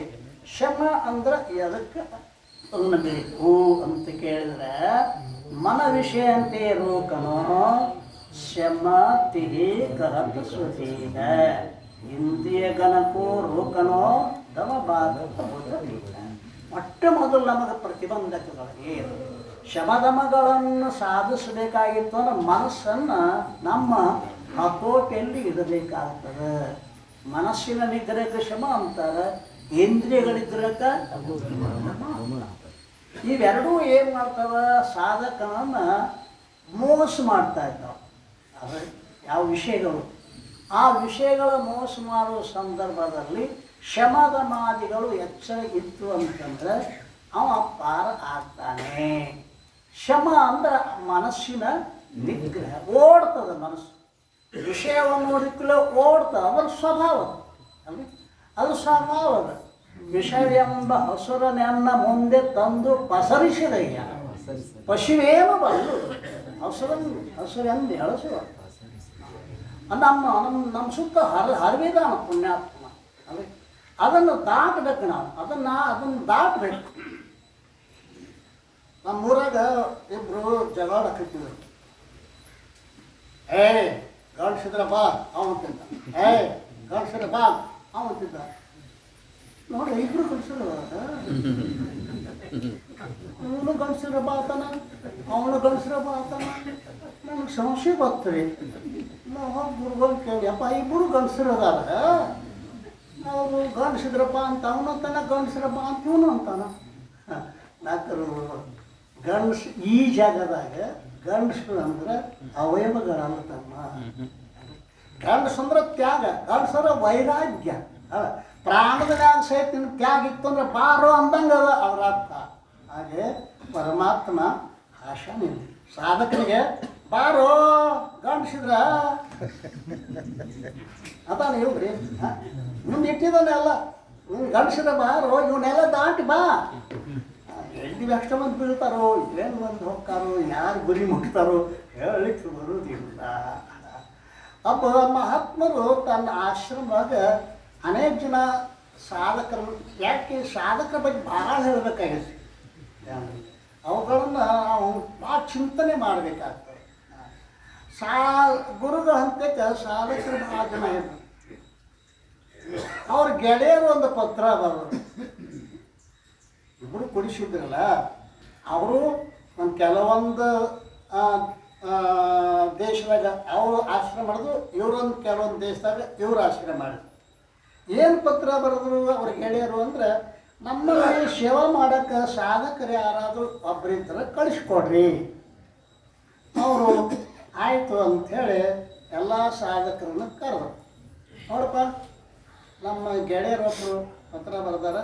ಶಮ ಅಂದ್ರೆ ಎದಕ್ಕೆ ಅನ್ನಬೇಕು ಅಂತ ಕೇಳಿದ್ರೆ, ಮನ ವಿಷಯ ಅಂತೆ ರೋಕನೋ ಶಮತಿ ಕಹತ ಸ್ವಧೀನ ಇಂದ್ರಿಯ ಗಣಕೋ ರೋಕನೋ ದಮ ಬಾಧಕ ಬುದ್ಧ. ಮೊಟ್ಟ ಮೊದಲು ನಮಗೆ ಪ್ರತಿಬಂಧಕಗಳು ಏನು? ಶಮದಮಗಳನ್ನು ಸಾಧಿಸಬೇಕಾಗಿತ್ತು ಅಂದ್ರೆ ಮನಸ್ಸನ್ನು ನಮ್ಮ ಹತೋಟಿಯಲ್ಲಿ ಇಡಬೇಕಾಗ್ತದೆ. ಮನಸ್ಸಿನ ನಿಗ್ರಹಕ್ಕೆ ಶಮ ಅಂತಾರೆ, ಇಂದ್ರಿಯಗಳಿದ್ರಕ್ಕೆ ಇವೆರಡೂ ಏನು ಮಾಡ್ತಾವೆ? ಸಾಧಕನನ್ನು ಮೋಸ ಮಾಡ್ತಾ ಇದ್ದಾವೆ. ಅದು ಯಾವ ವಿಷಯಗಳು? ಆ ವಿಷಯಗಳ ಮೋಸ ಮಾಡುವ ಸಂದರ್ಭದಲ್ಲಿ ಶಮದಮಾದಿಗಳು ಎಚ್ಚರ ಇತ್ತು ಅಂತಂದ್ರೆ ಅವ ಪಾರ ಆಗ್ತಾನೆ. ಶಮ ಅಂದ್ರೆ ಮನಸ್ಸಿನ ನಿಗ್ರಹ. ಓಡ್ತದೆ ಮನಸ್ಸು, ವಿಷಯವನ್ನು ನೋಡಿಕೊಳ್ಳೋ ಓಡ್ತದೆ. ಅದರ ಸ್ವಭಾವ ಅಲ್ಲ, ಅದು ಸ್ವಭಾವದ. ವಿಷಯವೆಂಬ ಹಸುರನೆನ್ನ ಮುಂದೆ ತಂದು ಪಸರಿಸಿದಯ್ಯ ಪಶುವೇನು ಬಲ್ಲು ಹಸುರೆಂದು ಎಳಸುವ. ನಮ್ಮ ಸುತ್ತ ಹರಿವಿದಾನ ಪುಣ್ಯಾತ್ಮ. ಅದನ್ನು ದಾಟಬೇಕು ನಾವು. ಅದನ್ನು ದಾಟಬೇಕು. ನಮ್ಮೂರಾಗ ಇಬ್ಬರು ಜಗಳಾಡಕತ್ತಿದ್ರು. ಗಂಡಸಿದ್ರ ಬಾ ಅವಂತಿದ್ದ, ಗಂಡಸಿದ್ರ ಬಾ ಅವಂತಿದ್ದ. ನೋಡ್ರಿ, ಇಬ್ರು ಗಂಡಸರು. ಇವನು ಗಂಡಸಿದ್ರ ಬಾ ಆತನ, ಅವನು ಗಂಡಸಿದ್ರ ಬಾ ಆತನ. ನನಗೆ ಸಂಶಯ ಬರ್ತೀರಿ. ನಾವು ಗುರುಗಳು ಕೇಳಿ, ಅಪ್ಪ ಇಬ್ಬರು ಗಂಡಸರು ಅದಾರ, ಅವರು ಗಂಡಸಿದ್ರಪ್ಪ ಅಂತ ಅವನು ಅಂತಾನ, ಗಂಡಸಿರಪ್ಪ ಅಂತ ಇವನು ಅಂತಾನ. ಡಾಕ್ಟರು ಗಂಡಸು ಈ ಜಾಗದಾಗ ಗಂಡಸರು ಅಂದ್ರೆ ಅವಯವಗಳಲ್ಲ ತಮ್ಮ. ಗಂಡಸಂದ್ರೆ ತ್ಯಾಗ, ಗಂಡಸರ ವೈರಾಗ್ಯ. ಪ್ರಾಣದ ಮ್ಯಾಗ ಸಹಿತ ತ್ಯಾಗ ಇತ್ತು ಅಂದ್ರೆ ಬಾರೋ ಅಂದಂಗೆ ಅದ ಅವ್ರ ಅರ್ಥ. ಹಾಗೆ ಪರಮಾತ್ಮ ಆಶಾನಿಲ್ಲ. ಸಾಧಕನಿಗೆ ಬಾರೋ ಗಂಡಸಿದ್ರ ಅದಾನ ಇವ್ರಿ ಮುಂದೆ ಇಟ್ಟಿದ್ದಾನೆ ಎಲ್ಲ. ಗಂಡಸಿದ್ರ ಬಾರೋ, ಇವನ್ನೆಲ್ಲ ದಾಟಿ ಬಾ. ಎಲ್ಲಿ ಎಷ್ಟು ಮಂದಿ ಬೀಳ್ತಾರೋ, ಏನು ಮಂದಿ ಹೋಗ್ತಾರೋ, ಯಾರು ಗುರಿ ಮುಟ್ತಾರೋ ಹೇಳಲಿಕ್ಕೆ ಬರುವುದಿಲ್ಲ. ಒಬ್ಬ ಮಹಾತ್ಮರು ತನ್ನ ಆಶ್ರಮದಾಗ ಅನೇಕ ಜನ ಸಾಧಕರು, ಯಾಕೆ ಸಾಧಕರ ಬಗ್ಗೆ ಭಾಳ ಹೇಳಬೇಕಾಗಿದೆ. ಅವುಗಳನ್ನು ನಾವು ಭಾಳ ಚಿಂತನೆ ಮಾಡಬೇಕಾಗ್ತದೆ. ಗುರುಗಳ ಹಂತಕ್ಕೆ ಸಾಧಕರು ಭಾಳ ಜನ ಇರ್ತಾರೆ. ಅವ್ರ ಗೆಳೆಯರು ಒಂದು ಪತ್ರ ಬರೋದು. ಇಬ್ಬರು ಕುಡಿಸಿದ್ರಲ್ಲ, ಅವರು ಒಂದು ಕೆಲವೊಂದು ದೇಶದಾಗ ಅವರು ಆಶ್ರಯ ಮಾಡಿದ್ರು, ಇವರೊಂದು ಕೆಲವೊಂದು ದೇಶದಾಗ ಇವರು ಆಶ್ರಯ ಮಾಡಿದ್ರು. ಏನು ಪತ್ರ ಬರೆದ್ರು ಅವ್ರ ಗೆಳೆಯರು ಅಂದರೆ, ನಮ್ಮಲ್ಲಿ ಸೇವಾ ಮಾಡೋಕ್ಕೆ ಸಾಧಕರು ಯಾರಾದರೂ ಒಬ್ಬರಿದ್ದರೆ ಕಳಿಸ್ಕೊಡ್ರಿ. ಅವರು ಆಯಿತು ಅಂಥೇಳಿ ಎಲ್ಲ ಸಾಧಕರನ್ನು ಕರೆದ್ರು. ನೋಡಪ್ಪ, ನಮ್ಮ ಗೆಳೆಯರೊಬ್ಬರು ಪತ್ರ ಬರೆದಾರ,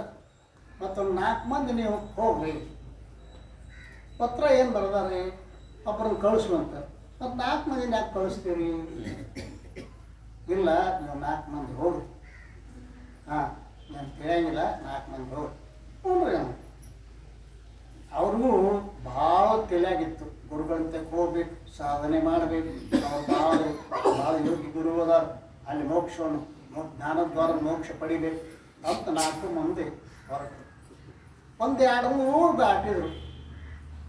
ಮತ್ತೊಂದು 4 ಮಂದಿ ನೀವು ಹೋಗ್ರಿ. ಪತ್ರ ಏನು ಬರೆದಾರೆ? ಒಬ್ಬರನ್ನು ಕಳಿಸುವಂತ. ಮತ್ತು 4 ಮಂದಿನ ಯಾಕೆ ಕಳಿಸ್ತೀರಿ? ಇಲ್ಲ, ನೀವು 4 ಮಂದಿ ಹೋಗ್ರಿ. ನಾನು ತಿಳಿಯಂಗಿಲ್ಲ, 4 ಮಂದಿ ಹೋಗ್ರಿ. ನೋಡ್ರಿ, ಅವ್ರಿಗೂ ಭಾಳ ತಿಳಿಯಾಗಿತ್ತು. ಗುರುಗಳಂತೆ ಹೋಗ್ಬೇಕು, ಸಾಧನೆ ಮಾಡಬೇಕು. ಅವ್ರು ಭಾಳ ಯೋಗಿ ಗುರು ಅದಾರ, ಅಲ್ಲಿ ಮೋಕ್ಷವನ್ನು ಜ್ಞಾನದ್ವಾರ ಮೋಕ್ಷ ಪಡಿಬೇಕು ಅಂತ 4 ಮಂದಿ ಹೊರಟರು. ಒಂದು 2 ಊರು ದಾಟಿದ್ರು.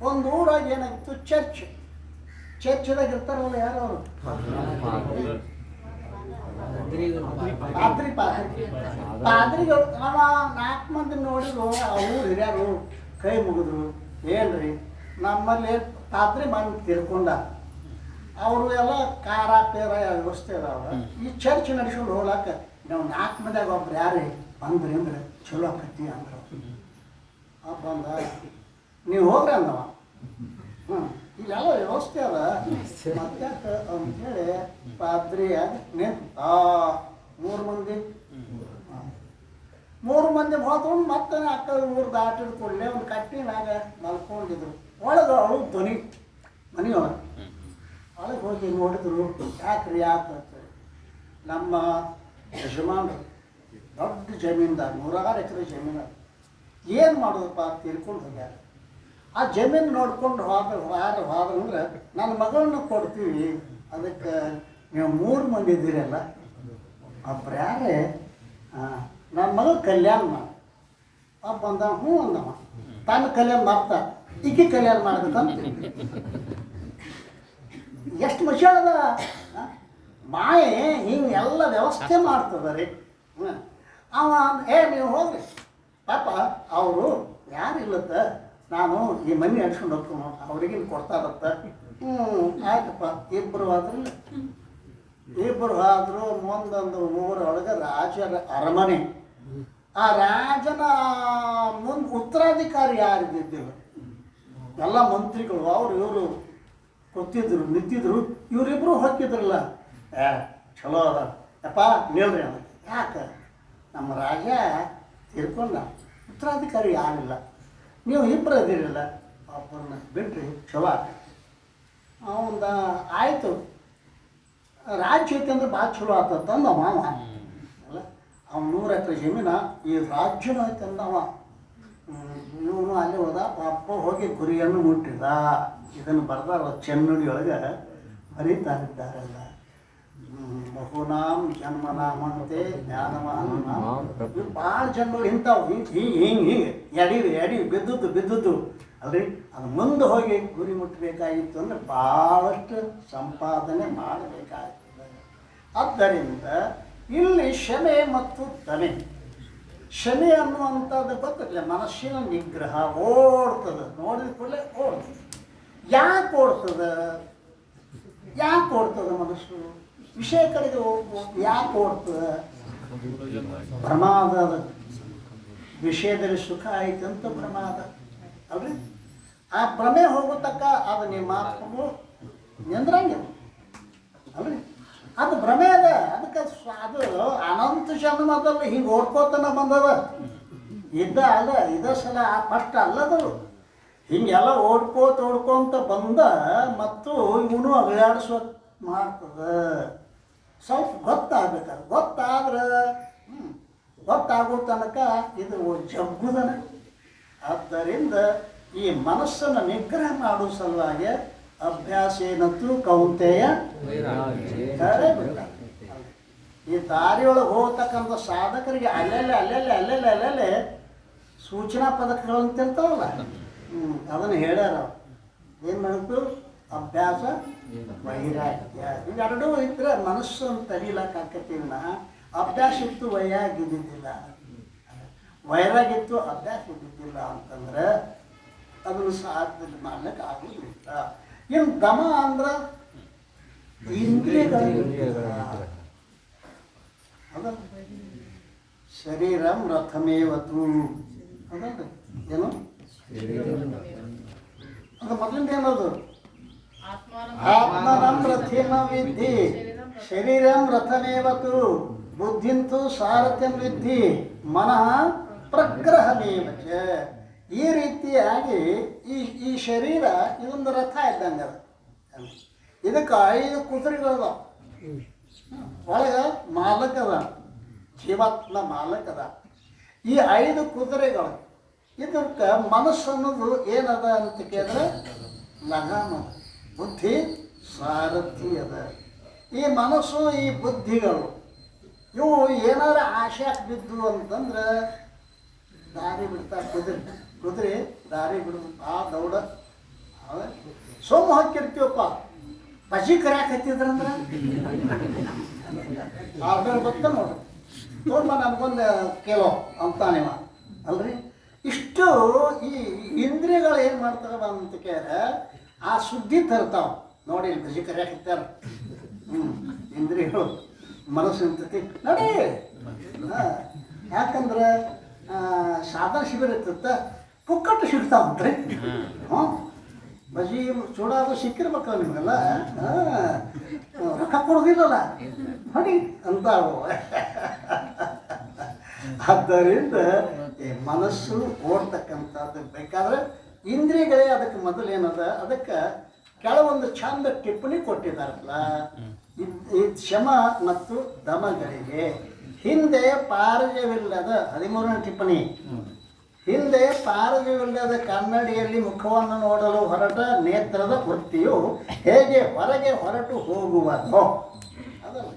ಒಂದು ಊರಾಗ ಏನಾಗಿತ್ತು, ಚರ್ಚ್ದಾಗ ಇರ್ತಾರಲ್ಲ ಯಾರು ಅವರು, ಪಾದ್ರಿಗಳು. ಅವ 4 ಮಂದಿ ನೋಡಿದ್ರು. ಅವ್ರು ಹಿರಿಯರು ಕೈ ಮುಗಿದ್ರು, ಏನ್ರಿ ನಮ್ಮಲ್ಲಿ ಪಾದ್ರಿ ಮಾಡಿ ತಿಳ್ಕೊಂಡ, ಅವರು ಎಲ್ಲ ಕಾರ ಪೇರ ವ್ಯವಸ್ಥೆ ಅದಾವ, ಈ ಚರ್ಚ್ ನಡೆಸ್ಕೊಂಡು ಹೋಗ್ಲಾಕ ನಾವು 4 ಮಂದಿಯಾಗ ಒಬ್ರು ಯಾರೇ ಬಂದ್ರಿ ಅಂದ್ರೆ ಚಲೋ ಆಕತಿ ಅಂದ್ರು. ಬಂದ ನೀವು ಹೋಗ್ರಿ ಅಂದವ. ಇಲ್ಲೆಲ್ಲ ವ್ಯವಸ್ಥೆ ಅದ ಮತ್ತೆ ಅಂತೇಳಿ ಪಾದ್ರಿ ನಿಂತ 3 ಮಂದಿ ಹೋದ್ರು. ಮತ್ತೆ ಅಕ್ಕ ಊರು ದಾಟಿದ ಕೂಡಲೇ ಒಂದು ಕಟ್ಟಿನಾಗ ಮಲ್ಕೊಂಡಿದ್ರು. ಒಳಗೆ ಅವಳು ಧ್ವನಿ ಮನೆಯೊಳಗೆ ಒಳಗೆ ಹೋಗಿ ನೋಡಿದ್ರು. ಯಾಕ್ರಿ ಅಂತೇಳಿ ನಮ್ಮ ಯಜಮಾನ್ರು ದೊಡ್ಡ ಜಮೀನ್ದಾರ, 106 ಎಕರೆ ಜಮೀನು. ಏನು ಮಾಡೋದಪ್ಪ ತಿಳ್ಕೊಂಡು ಹೋಗ್ಯಾರ. ಆ ಜಮೀನು ನೋಡ್ಕೊಂಡು ಹೋದ್ರೆ ನನ್ನ ಮಗಳನ್ನ ಕೊಡ್ತೀವಿ, ಅದಕ್ಕೆ ನೀವು 3 ಮಂದಿ ಇದ್ದೀರಲ್ಲ, ಒಬ್ರು ಯಾರೇ ನನ್ನ ಮಗಳು ಕಲ್ಯಾಣ ಮಾಡಿ ಬಂದ. ಹ್ಞೂ ಅಂದವ. ತನ್ನ ಕಲ್ಯಾಣ ಮಾಡ್ತಾ ಈಕೆ ಕಲ್ಯಾಣ ಮಾಡ್ಬೇಕಂತ ಎಷ್ಟು ಮನುಷ್ಯದ ಮಾಯೆ ಹಿಂಗೆಲ್ಲ ವ್ಯವಸ್ಥೆ ಮಾಡ್ತದ ರೀ. ಅವ ನೀವು ಹೋಗ್ರಿ ಪಾಪ, ಅವರು ಯಾರಿಲ್ಲತ್ತ, ನಾನು ಈ ಮನೆ ಹಡ್ಸ್ಕೊಂಡು ಹೋಗ್ತೀನಿ, ಅವ್ರಿಗಿನ್ ಕೊಡ್ತಾರತ್ತ. ಆಯ್ತಪ್ಪ. ಇಬ್ಬರು ಆದರೂ ಮುಂದೊಂದು ಊರೊಳಗೆ ರಾಜರ ಅರಮನೆ. ಆ ರಾಜನ ಮುಂದೆ ಉತ್ತರಾಧಿಕಾರಿ ಯಾರಿದ್ದಿದ್ದಿಲ್ಲ, ಎಲ್ಲ ಮಂತ್ರಿಗಳು ಅವರು ಇವರು ಕೂತಿದ್ರು ನಿಂತಿದ್ರು. ಇವರಿಬ್ಬರು ಹೋಗ್ತಿದ್ರಲ್ಲ, ಚಲೋ ಅದ ಯಪ್ಪ ನಿಲ್ರಿ ಅದ. ಯಾಕೆ ನಮ್ಮ ರಾಜ ತಿಳ್ಕೊಂಡ, ಉತ್ತರಾಧಿಕಾರಿ ಯಾರಿಲ್ಲ, ನೀವು ಇಬ್ಬರು ಅದಿರಲ್ಲ, ಒಬ್ಬರನ್ನ ಬಿಟ್ರಿ ಚಲೋ. ಅವಂದ ಆಯಿತು, ರಾಜ್ಯ ಐತೆ ಅಂದ್ರೆ ಭಾಳ ಚಲೋ ಆತಂದ ಮಾವ ಅಲ್ಲ. ಅವ್ನು 100 ಎಕರೆ ಜಮೀನ, ಈ ರಾಜ್ಯನೂ ಐತೆ ಅಂದವ. ಇವನು ಅಲ್ಲಿ ಹೋದ. ಪಾಪ ಹೋಗಿ ಗುರಿಯನ್ನು ಮುಟ್ಟಿದ. ಇದನ್ನು ಬರ್ದಾರ ಚೆನ್ನುಡಿಯೊಳಗೆ ಬರೀತಾರಿದ್ದಾರಲ್ಲ, ಬಹುನಾಂ ಜನ್ಮನಾಮಂತೆ ಜ್ಞಾನವಾನ್. ಭಾಳ ಜನ್ಮಗಳು ಇಂಥವು ಹಿಂಗೆ ಎಡಿ ಬಿದ್ದದ್ದು ಅಲ್ರಿ. ಅದು ಮುಂದೆ ಹೋಗಿ ಗುರಿ ಮುಟ್ಟಬೇಕಾಗಿತ್ತು ಅಂದರೆ ಭಾಳಷ್ಟು ಸಂಪಾದನೆ ಮಾಡಬೇಕಾಗ್ತದೆ. ಆದ್ದರಿಂದ ಇಲ್ಲಿ ಶಮೆ ಮತ್ತು ದಮೆ. ಶಮೆ ಅನ್ನುವಂಥದ್ದು ಗೊತ್ತಿಲ್ಲ, ಮನಸ್ಸಿನ ನಿಗ್ರಹ ಓಡ್ತದೆ. ನೋಡಿದ ಕೂಡಲೇ ಓಡ್ತದೆ. ಯಾಕೆ ಓಡ್ತದೆ ಮನಸ್ಸು? ವಿಷಯ ಕಡೆಗೆ ಯಾಕೆ ಓಡ್ತದೆ? ಪ್ರಮಾದದ ವಿಷಯದಲ್ಲಿ ಸುಖ ಆಯ್ತು ಅಂತ ಪ್ರಮಾದ ಅಲ್ರಿ. ಆ ಭ್ರಮೆ ಹೋಗತಕ್ಕ ಅದು ನಿಮ್ಮ ಮಾತು ನಿಂದ್ರಂಗಿಲ್ಲ ಅಲ್ರಿ. ಅದು ಭ್ರಮೆ ಅದ. ಅದಕ್ಕೆ ಅದು ಅನಂತ ಜನ್ಮದಲ್ಲಿ ಹಿಂಗೆ ಓಡ್ಕೋತನ ಬಂದದ. ಇದ ಸಲ ಫಸ್ಟ್ ಅಲ್ಲದು. ಹಿಂಗೆಲ್ಲ ಓಡ್ಕೋತ ಬಂದ ಮತ್ತು ಇವನು ಅಗಲಾಡಿಸೋ ಮಾಡ್ತದ. ಸ್ವಲ್ಪ ಗೊತ್ತಾಗೋ ತನಕ ಇದು ಜಗ್ಗುದನ. ಆದ್ದರಿಂದ ಈ ಮನಸ್ಸನ್ನು ನಿಗ್ರಹ ಮಾಡೋ ಸಲುವಾಗಿ ಅಭ್ಯಾಸ ಏನಂತೂ ಕೌಂತೆಯ ಈ ದಾರಿಯೊಳಗೆ ಹೋಗ್ತಕ್ಕಂಥ ಸಾಧಕರಿಗೆ ಅಲ್ಲೆಲ್ಲೇ ಸೂಚನಾ ಪದಕಗಳು ಅಂತ ಇರ್ತಾವಲ್ಲ, ಅದನ್ನು ಹೇಳ್ಯಾರ. ಏನು ಮಾಡಬೇಕು? ಅಭ್ಯಾಸ ವೈರಾಗ್ಯ. ಇವೆರಡೂ ಇದ್ರೆ ಮನಸ್ಸನ್ನು ತಡೀಲಕ್ಕಾಕತಿಲ್ಲ. ಅಭ್ಯಾಸ ಇತ್ತು ವೈರಾಗ್ಯ ಇದ್ದಿದ್ದಿಲ್ಲ, ವೈರಾಗ್ಯ ಇತ್ತು ಅಭ್ಯಾಸ ಇದ್ದಿದ್ದಿಲ್ಲ ಅಂತಂದ್ರೆ ಅದನ್ನು ಸಾಧ್ಯ ಮಾಡ್ಲಿಕ್ಕೆ ಆಗೋದಿಲ್ಲ. ಇನ್ನು ದಮ ಅಂದ್ರೆ ಇಂದ್ರಿಯಗಳು. ಅದಲ್ಲ ಶರೀರಂ ರಥಮೇವತು ಅದಲ್ಲ ಏನು ಅದು ಮೊದಲಿಂದ ಏನದು? ಆತ್ಮನಂ ರಥೇನ ವಿದ್ಧಿ ಶರೀರಂ ರಥಮೇವತು ಬುದ್ಧಿಂತು ಸಾರಥ್ಯಂ ವಿದ್ಧಿ ಮನಃ ಪ್ರಗ್ರಹಮೇವ ಚ. ಈ ರೀತಿಯಾಗಿ ಈ ಶರೀರ ಇದೊಂದು ರಥ ಇದ್ದಂಗೆ ಅದ. ಇದಕ್ಕೆ 5 ಕುದುರೆಗಳದ. ಒಳಗೆ ಮಾಲಕದ, ಜೀವಾತ್ಮ ಮಾಲಕದ. ಈ 5 ಕುದುರೆಗಳು ಇದಕ್ಕೆ ಮನಸ್ಸು ಅನ್ನೋದು ಏನದ ಅಂತ ಕೇಳಿದ್ರೆ ಲಗಾಮ, ಬುದ್ಧಿ ಸಾರಥಿ ಅದ. ಈ ಮನಸ್ಸು ಈ ಬುದ್ಧಿಗಳು ಇವು ಏನಾರ ಆಸೆ ಬಿದ್ದು ಅಂತಂದ್ರೆ ದಾರಿ ಬಿಡ್ತಾರೆ. ಕುದುರೆ ದಾರಿ ಬಿಡುದು ದೌಡ ಸೋಮ ಹಾಕಿರ್ತೀವಪ್ಪ ಬಜಿ ಕರ್ಯಾಕತ್ತಿದ್ರಂದ್ರೆ ಆರ್ಡರ್ ಗೊತ್ತ ನೋಡ್ರಿ ತೋರ್ಮ ನನಗೊಂದು ಕೆಲೋ ಅಂತಾನಿವ ಅಲ್ರಿ. ಇಷ್ಟು ಈ ಇಂದ್ರಿಯಗಳು ಏನು ಮಾಡ್ತಾವ ಅಂತ ಕೇಳಿದ್ರೆ ಆ ಸುದ್ದಿ ತರ್ತಾವ ನೋಡಿ ಬಜಿ ಕರ್ಯಾಕತ್ತಾರ. ಇಂದ್ರಿಯಗಳು ಮನಸ್ಸು ಅಂತತಿ ನೋಡಿ. ಯಾಕಂದ್ರೆ ಸಾಧನ ಶಿಬಿರ ಇರ್ತತ್ತ ಪುಕ್ಕಟ್ಟು ಸಿಗ್ತಾವಂತ್ರಿ. ಬಜಿ ಚೂಡಾದು ಸಿಕ್ಕಿರ್ಬೇಕಲ್ಲ ನಿಮಗೆಲ್ಲ, ರೊಕ್ಕ ಕೊಡೋದಿಲ್ಲಲ್ಲ ನೋಡಿ ಅಂತಾವು. ಆದ್ದರಿಂದ ಮನಸ್ಸು ಓಡ್ತಕ್ಕಂಥದ್ದು ಬೇಕಾದ್ರೆ ಇಂದ್ರಿಯಗಳೇ ಅದಕ್ಕೆ ಮೊದಲೇನದ, ಅದಕ್ಕೆ ಕೆಲವೊಂದು ಚಂದ ಟಿಪ್ಪಣಿ ಕೊಟ್ಟಿದ್ದಾರಲ್ಲ. ಈ ಶಮ ಮತ್ತು ದಮಗಳಿಗೆ ಹಿಂದೆ ಪಾರಜವಿಲ್ಲದ 13ನೇ ಟಿಪ್ಪಣಿ, ಹಿಂದೆ ಪಾರಜವಿಲ್ಲದ ಕನ್ನಡಿಯಲ್ಲಿ ಮುಖವನ್ನು ನೋಡಲು ಹೊರಟ ನೇತ್ರದ ವೃತ್ತಿಯು ಹೇಗೆ ಹೊರಗೆ ಹೊರಟು ಹೋಗುವುದು. ಅದಲ್ಲ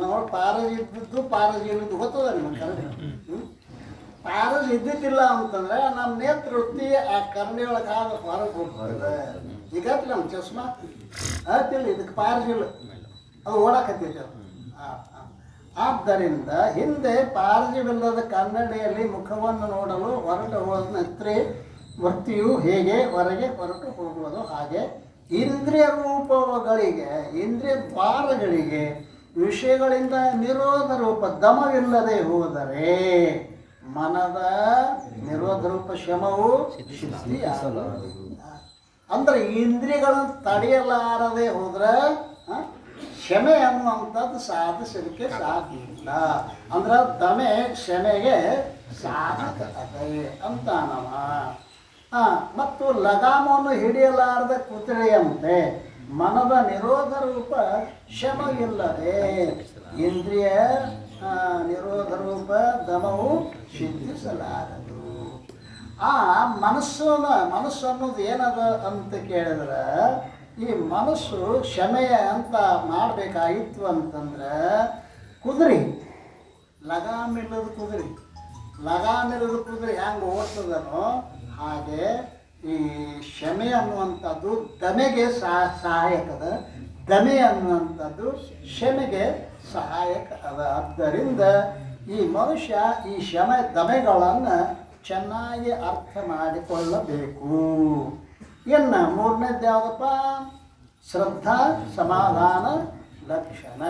ನೋಡಿ, ಪಾರಜಿ ಇದ್ದದ್ದು ಪಾರಜಿ ಇಲ್ಲದ್ದು ಗೊತ್ತದ ನಿಮ್ಮ ಕನ್ನಡಿ. ಪಾರಜಿ ಇದ್ದಿದ್ದಿಲ್ಲ ಅಂತಂದ್ರೆ ನಮ್ಮ ನೇತ್ರ ವೃತ್ತಿ ಆ ಕನ್ನಡಿ ಒಳಗೆ ಆಗ ಹೊರಗೆ ಹೋಗ್ತದೆ. ಈಗ ನಮ್ಮ ಚಸ್ಮಾ ಆಯ್ತಿಲ್ಲ, ಇದಕ್ಕೆ ಪಾರಜಿ ಇಲ್ಲ, ಅದು ಓಡಾಕತ್ತೈತೆ. ಆದ್ದರಿಂದ ಹಿಂದೆ ಪಾರಜವಿಲ್ಲದ ಕನ್ನಡಿಯಲ್ಲಿ ಮುಖವನ್ನು ನೋಡಲು ಹೊರಟು ಹೋದ ನೇತ್ರೆ ವೃತ್ತಿಯು ಹೇಗೆ ಹೊರಗೆ ಹೊರಟು ಹೋಗುವುದು, ಹಾಗೆ ಇಂದ್ರಿಯ ರೂಪಗಳಿಗೆ, ಇಂದ್ರಿಯ ದ್ವಾರಗಳಿಗೆ ವಿಷಯಗಳಿಂದ ನಿರೋಧ ರೂಪ ದಮವಿಲ್ಲದೆ ಹೋದರೆ ಮನದ ನಿರೋಧ ರೂಪ ಶಮವು ಸಿದ್ಧಿಯಾಗುವುದಿಲ್ಲ. ಅಂದ್ರೆ ಇಂದ್ರಿಯಗಳನ್ನು ತಡೆಯಲಾರದೆ ಹೋದ್ರೆ ಕ್ಷಮೆ ಅನ್ನುವಂಥದ್ದು ಸಾಧಿಸಲಿಕ್ಕೆ ಸಾಧ್ಯ ಇಲ್ಲ. ಅಂದ್ರೆ ದಮೆ ಕ್ಷಮೆಗೆ ಸಾಧಕ ಅಂತ ನವ. ಮತ್ತು ಲಗಾಮವನ್ನು ಹಿಡಿಯಲಾರದ ಕುದುರೆಯಂತೆ ಮನದ ನಿರೋಧ ರೂಪ ಶಮವಿಲ್ಲದೆ ಇಂದ್ರಿಯ ನಿರೋಧ ರೂಪ ದಮವು ಸಿದ್ಧಿಸಲಾರದು. ಆ ಮನಸ್ಸು ಅನ್ನೋದು ಏನದ ಅಂತ ಕೇಳಿದ್ರೆ, ಈ ಮನಸ್ಸು ಕ್ಷಮೆಯ ಅಂತ ಮಾಡಬೇಕಾಗಿತ್ತು ಅಂತಂದ್ರೆ ಕುದುರೆ ಲಗಾಮಿಲ್ಲದ ಕುದುರೆ ಹೆಂಗೆ ಓಡ್ತದನೋ ಹಾಗೆ ಈ ಕ್ಷಮೆ ಅನ್ನುವಂಥದ್ದು ದಮೆಗೆ ಸಹಾಯಕದ, ದಮೆ ಅನ್ನುವಂಥದ್ದು ಕ್ಷಮೆಗೆ ಸಹಾಯಕ ಅದ. ಆದ್ದರಿಂದ ಈ ಮನುಷ್ಯ ಈ ಕ್ಷಮೆ ದಮೆಗಳನ್ನು ಚೆನ್ನಾಗಿ ಅರ್ಥ ಮಾಡಿಕೊಳ್ಳಬೇಕು. ಇನ್ನು ಮೂರನೇದು ಯಾವುದಪ್ಪ? ಶ್ರದ್ಧಾ ಸಮಾಧಾನ ಲಕ್ಷಣ.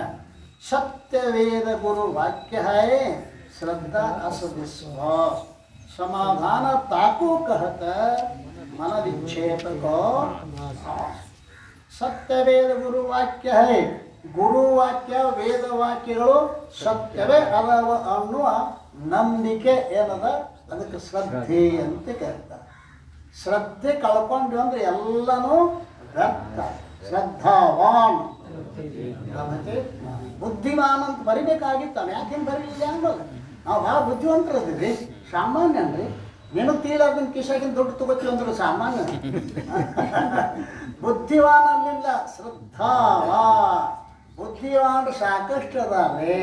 सत्यवेद गुरु वाक्य है श्रद्धा असविश्वास समाधान ताको कहत मन विक्षेप को सत्यवेद गुरु वाक्य है ಗುರು ವಾಕ್ಯ ವೇದ ವಾಕ್ಯಗಳು ಸತ್ಯವೇ ಅದಾವ ಅನ್ನುವ ನಂಬಿಕೆ ಏನದ ಅದಕ್ಕೆ ಶ್ರದ್ಧೆ ಅಂತ ಕರೀತಾರೆ. ಶ್ರದ್ಧೆ ಕಳ್ಕೊಂಡ್ವಿ ಅಂದ್ರೆ ಎಲ್ಲನೂ ವ್ಯರ್ಥ. ಶ್ರದ್ಧಾವಾನ್ ಬುದ್ಧಿಮಾನ್ ಅಂತ ಬರಿಬೇಕಾಗಿತ್ತು, ಯಾಕೆ ಬರೀಲಿಲ್ಲ ಅನ್ನೋದು. ನಾವು ಭಾಳ ಬುದ್ಧಿವಂತರದಿರಿ, ಸಾಮಾನ್ಯ ಅನ್ರಿ. ನೀನು ತೀಲಾರ್ದನ್ ಕಿಶಾಗಿನ ದುಡ್ಡು ತಗೋತೀವಿ ಅಂದ್ರೆ ಸಾಮಾನ್ಯ. ಬುದ್ಧಿವಾನ್ ಅಲ್ಲಿಲ್ಲ, ಶ್ರದ್ಧಾವಾ. ಬುದ್ಧಿವಾನ್ ಸಾಕಷ್ಟು ಅದಾವೆ.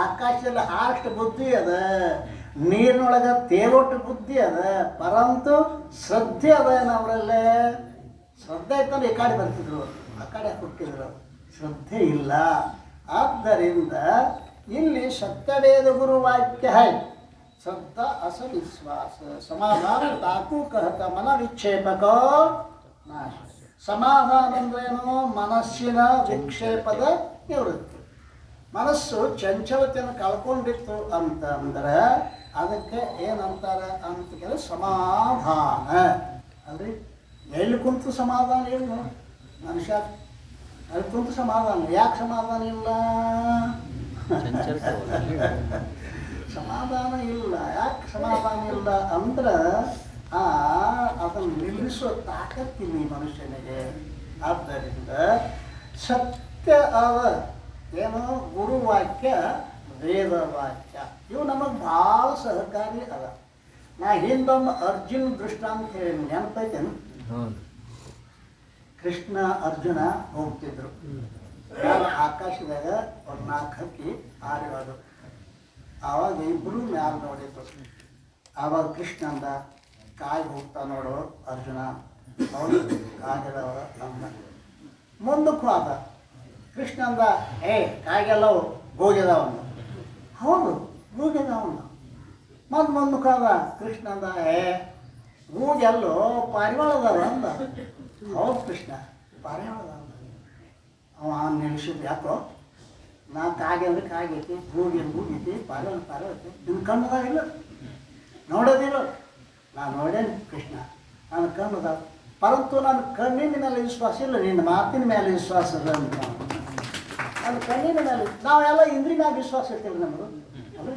ಆಕಾಶದಲ್ಲಿ ಅಷ್ಟು ಬುದ್ಧಿ ಅದ, ನೀರಿನೊಳಗೆ ತೇಲೊಟ್ಟು ಬುದ್ಧಿ ಅದ, ಪರಂತು ಶ್ರದ್ಧೆ ಅದ ಅವರಲ್ಲೇ. ಶ್ರದ್ಧೆ ಇತ್ತಂದ್ರೆ ಈ ಕಡೆ ಬರ್ತಿದ್ರು, ಆ ಕಡೆ ಹುಟ್ಟಿದ್ರು. ಶ್ರದ್ಧೆ ಇಲ್ಲ. ಆದ್ದರಿಂದ ಇಲ್ಲಿ ಸತ್ಯವೇದ ಗುರು ವಾಕ್ಯ ಹೈ श्रद्धा असविश्वास समाधान ताकू कहता मन विक्षेपक नाश. ಸಮಾಧಾನ ಅಂದ್ರೇನು? ಮನಸ್ಸಿನ ವಿಕ್ಷೇಪದ ನಿವೃತ್ತಿ. ಮನಸ್ಸು ಚಂಚಲತೆಯನ್ನು ಕಳ್ಕೊಂಡಿತ್ತು ಅಂತಂದ್ರೆ ಅದಕ್ಕೆ ಏನಂತಾರೆ ಅಂತ ಕೇಳಿದ್ರೆ ಸಮಾಧಾನ ಅಲ್ರಿ. ಎಲ್ಲಿ ಕುಂತು ಸಮಾಧಾನ ಇಲ್ಲ ಮನುಷ್ಯ, ಅಲ್ಲಿ ಕುಂತು ಸಮಾಧಾನ. ಯಾಕೆ ಸಮಾಧಾನ ಇಲ್ಲ? ಸಮಾಧಾನ ಇಲ್ಲ. ಯಾಕೆ ಸಮಾಧಾನ ಇಲ್ಲ ಅಂದ್ರೆ ಅದನ್ನು ನಿಲ್ಲಿಸುವ ತಾಕತ್ತಿಲ್ಲ ಈ ಮನುಷ್ಯನಿಗೆ. ಆದ್ದರಿಂದ ಸತ್ಯ ಅವ ಏನು? ಗುರುವಾಕ್ಯ ವೇದವಾಕ್ಯ ಇವು ನಮಗೆ ಭಾಳ ಸಹಕಾರಿ ಅದ. ನಾ ಹಿಂದೊಮ್ಮೆ ಅರ್ಜುನ್ ದೃಷ್ಟಾಂತ ಹೇಳಿ ನೆನಪೈತೇನು? ಕೃಷ್ಣ ಅರ್ಜುನ ಹೋಗ್ತಿದ್ರು ಮ್ಯಾಲ ಆಕಾಶದಾಗ ಒಂದು 4 ಹಕ್ಕಿ ಹಾರಿರೋದು. ಆವಾಗ ಇಬ್ಬರು ಮ್ಯಾಲ ನೋಡಿದ್ರು. ಆವಾಗ ಕೃಷ್ಣ ಅಂದ, ಕಾಯಿ ಹೋಗ್ತಾ ನೋಡು ಅರ್ಜುನ, ಹೌದು ಕಾಗೆಲ್ಲವ ಅಂದ. ಮುಂದಕ್ಕೂ ಆದ. ಕೃಷ್ಣ ಅಂದ, ಕಾಗೆಲ್ಲ ಹೋಗಿದಾವನ್ನ. ಹೌದು ಹೋಗಿದಾವನ್ನ. ಮತ್ತು ಮುಂದಕ್ಕೂ ಆದ. ಕೃಷ್ಣ ಅಂದ, ಹೂಗೆಲ್ಲೋ ಪಾರಿವಾಳದಾವ ಅಂದ. ಹೌದು ಕೃಷ್ಣ ಪಾರಿವಾಳದ ಅಂದ. ಅವ ನಿಲ್ಸಿದ್ದು ಯಾಕೋ, ನಾ ಕಾಗೆ ಅಂದ್ರೆ ಕಾಗೈತಿ, ಹೂಗೆ ಹೂಗೈತಿ, ಪಾರಿವಾಳ ಐತಿ, ನಿನ್ನ ಕಣ್ಣದಾಗಿಲ್ಲ ನೋಡೋದಿಲ್ಲ. ನಾನು ನೋಡೇನು ಕೃಷ್ಣ, ನನ್ನ ಕಣ್ಣದ, ಪರಂತು ನನ್ನ ಕಣ್ಣಿನ ಮೇಲೆ ವಿಶ್ವಾಸ ಇಲ್ಲ, ನಿನ್ನ ಮಾತಿನ ಮೇಲೆ ವಿಶ್ವಾಸ ಅದ ಅಂತ. ನನ್ನ ಕಣ್ಣಿನ ಮೇಲೆ ನಾವೆಲ್ಲ ಇಂದ್ರಿಯ ಮ್ಯಾಲ ವಿಶ್ವಾಸ ಇರ್ತೀವಿ ನಮ್ಮದು. ಅಂದರೆ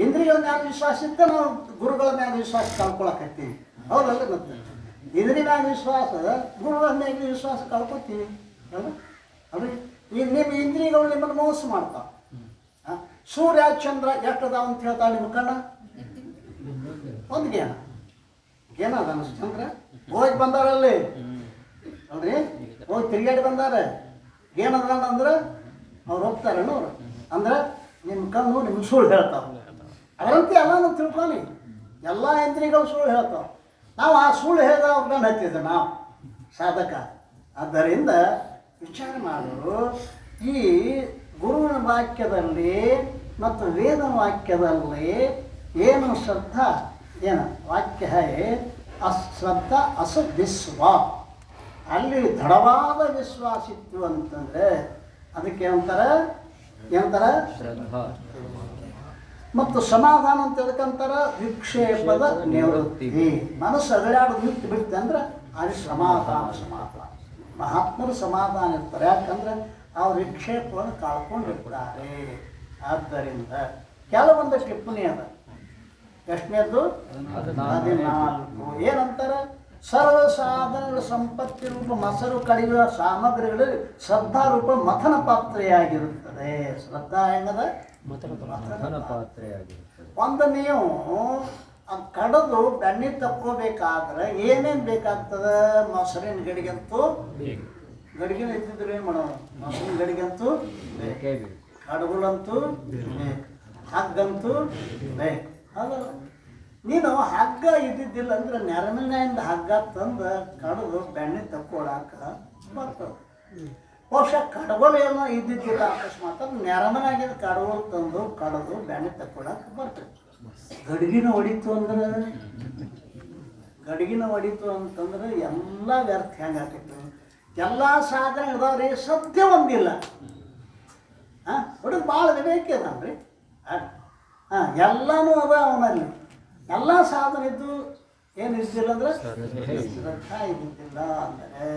ಇಂದ್ರಿಯಗಳ ಮ್ಯಾಲ ವಿಶ್ವಾಸ ಇದ್ದ ನಾವು ಗುರುಗಳ ಮ್ಯಾಲ ವಿಶ್ವಾಸ ಕಳ್ಕೊಳಕತ್ತೀವಿ. ಹೌದಲ್ಲ? ಮತ್ತೆ ಇಂದ್ರಿಯ ಮ್ಯಾಲ ವಿಶ್ವಾಸ, ಗುರುಗಳ ಮೇಲೆ ವಿಶ್ವಾಸ ಕಳ್ಕೊತೀವಿ ಅಲ್ಲ. ಅಲ್ರಿ ನಿಮ್ಮ ಇಂದ್ರಿಯಗಳು ನಿಮ್ಮನ್ನು ಮೋಸ ಮಾಡ್ತಾವೆ. ಸೂರ್ಯ ಚಂದ್ರ ಎಷ್ಟದಾವ ಅಂತ ಹೇಳ್ತಾವೆ ನಿಮ್ಮ ಕಣ್ಣ? ಒಂದು ಗೇನ ಅದ ಚಂದ್ರ. ಹೋಗಿ ಬಂದಾರಲ್ಲಿ ಅಲ್ರಿ, ಹೋಗಿ ತಿರುಗಾಡಿ ಬಂದಾರ. ಏನದ ಅಂದ್ರೆ ಅವ್ರು ಹೋಗ್ತಾರೇನು ಅವ್ರು ಅಂದ್ರೆ ನಿಮ್ಮ ಕಣ್ಣು ನಿಮ್ಗೆ ಸುಳ್ಳು ಹೇಳ್ತಾವೆ. ಅದರಂತೆ ಎಲ್ಲ ನಾವು ತಿಳ್ಕೊಳ್ಳಿ, ಎಲ್ಲ ಇಂದ್ರಿಯಗಳು ಸುಳ್ಳು ಹೇಳ್ತಾವೆ. ನಾವು ಆ ಸುಳ್ಳು ಹೇಳಿದ ಅವ್ರನ್ನ ಹತ್ತಿದ್ದೆ ನಾವು ಸಾಧಕ. ಆದ್ದರಿಂದ ವಿಚಾರ ಮಾಡು, ಈ ಗುರುವಿನ ವಾಕ್ಯದಲ್ಲಿ ಮತ್ತು ವೇದ ವಾಕ್ಯದಲ್ಲಿ ಏನು ಶ್ರದ್ಧಾ, ಏನು ವಾಕ್ಯ ಅಶ್ರದ್ಧಾ ಅಸದ್ವಿಶ್ವ, ಅಲ್ಲಿ ದೃಢವಾದ ವಿಶ್ವಾಸ ಇತ್ತು ಅಂತಂದರೆ ಅದಕ್ಕೆ ಏನಂತಾರೆ ಮತ್ತು ಸಮಾಧಾನ ಅಂತ ಎದಕ್ಕಂತಾರ? ವಿಕ್ಷೇಪದ ನಿವೃತ್ತಿ. ಮನಸ್ಸು ಅಗಲಾಡೋದು ನಿಂತು ಬಿಡ್ತೆ ಅಂದ್ರೆ ಅಲ್ಲಿ ಸಮಾಧಾನ. ಮಹಾತ್ಮರು ಸಮಾಧಾನ ಇರ್ತಾರೆ. ಯಾಕಂದ್ರೆ ಅವ್ರ ವಿಕ್ಷೇಪವನ್ನು ಕಳ್ಕೊಂಡಿರ್ತಾರೆ. ಆದ್ದರಿಂದ ಕೆಲವೊಂದು ಟಿಪ್ಪಣಿ ಅದ. ಎಷ್ಟನೇದು? 14. ಏನಂತಾರೆ? ಸರ್ವ ಸಾಧನಗಳ ಸಂಪತ್ತಿ ರೂಪ ಮೊಸರು ಕಡಿಯುವ ಸಾಮಗ್ರಿಗಳಲ್ಲಿ ಶ್ರದ್ಧಾರೂಪ ಮಥನ ಪಾತ್ರೆಯಾಗಿರುತ್ತದೆ. ಶ್ರದ್ಧಾ ಹೆಂಗದ? ಮಥನ ಪಾತ್ರೆಯಾಗಿರುತ್ತದೆ. ಒಂದು ನೀವು ಕಡದು ಬೆಣ್ಣೆ ತಕ್ಕೋಬೇಕಾದ್ರೆ ಏನೇನು ಬೇಕಾಗ್ತದೆ? ಮೊಸರಿನ ಗಡಿಗಂತೂ ಗಡಿಗೆ ಇದ್ದಿದ್ರೆ ಏನು ಮಾಡೋದು? ಮೊಸರಿನ ಗಡಿಗಂತೂ ಬೇಕೇ ಬೇಕು, ಕಡುಗುಲಂತೂ ಬೇಕು, ಹಗ್ಗಂತೂ ಬೇಕು. ಅದಲ್ಲ, ನೀನು ಹಗ್ಗ ಇದ್ದಿದ್ದಿಲ್ಲ ಅಂದ್ರೆ ನೆರಳಿನಿಂದ ಹಗ್ಗ ತಂದು ಕಡಿದು ಬೆಣ್ಣೆ ತಕ್ಕೊಳಕ ಬರ್ತದೆ. ಬಹುಶಃ ಕಡಗೋಲು ಏನೋ ಇದ್ದಿದ್ದಿಲ್ಲ ಅಕಸ್ಮಾತ್ ನೆರಮನಾಗಿದ್ದ ಕಡಗೋಲು ತಂದು ಕಡಿದು ಬೆಣ್ಣೆ ತಕ್ಕೊಳಕ್ಕೆ ಬರ್ತದೆ. ಗಡಿಗಿನ ಹೊಡಿತು ಅಂತಂದ್ರೆ ಎಲ್ಲ ವ್ಯರ್ಥ ಹೆಂಗೆ ಆಗ್ತಿತ್ತು. ಎಲ್ಲ ಸಾಧನೆ ಇದಾವ್ರಿ, ಸತ್ಯ ಒಂದಿಲ್ಲ. ಹುಡುಗ ಭಾಳ ಬೇಕೇನಲ್ರಿ. ಎಲ್ಲನೂ ಅದ ಅವನಲ್ಲಿ. ಎಲ್ಲ ಸಾಧನೆ ಇದ್ದು ಏನು ಇದ್ದಿಲ್ಲ ಅಂದ್ರೆ ಶ್ರದ್ಧಾ ಇದ್ದಿದ್ದಿಲ್ಲ. ಅಂದರೆ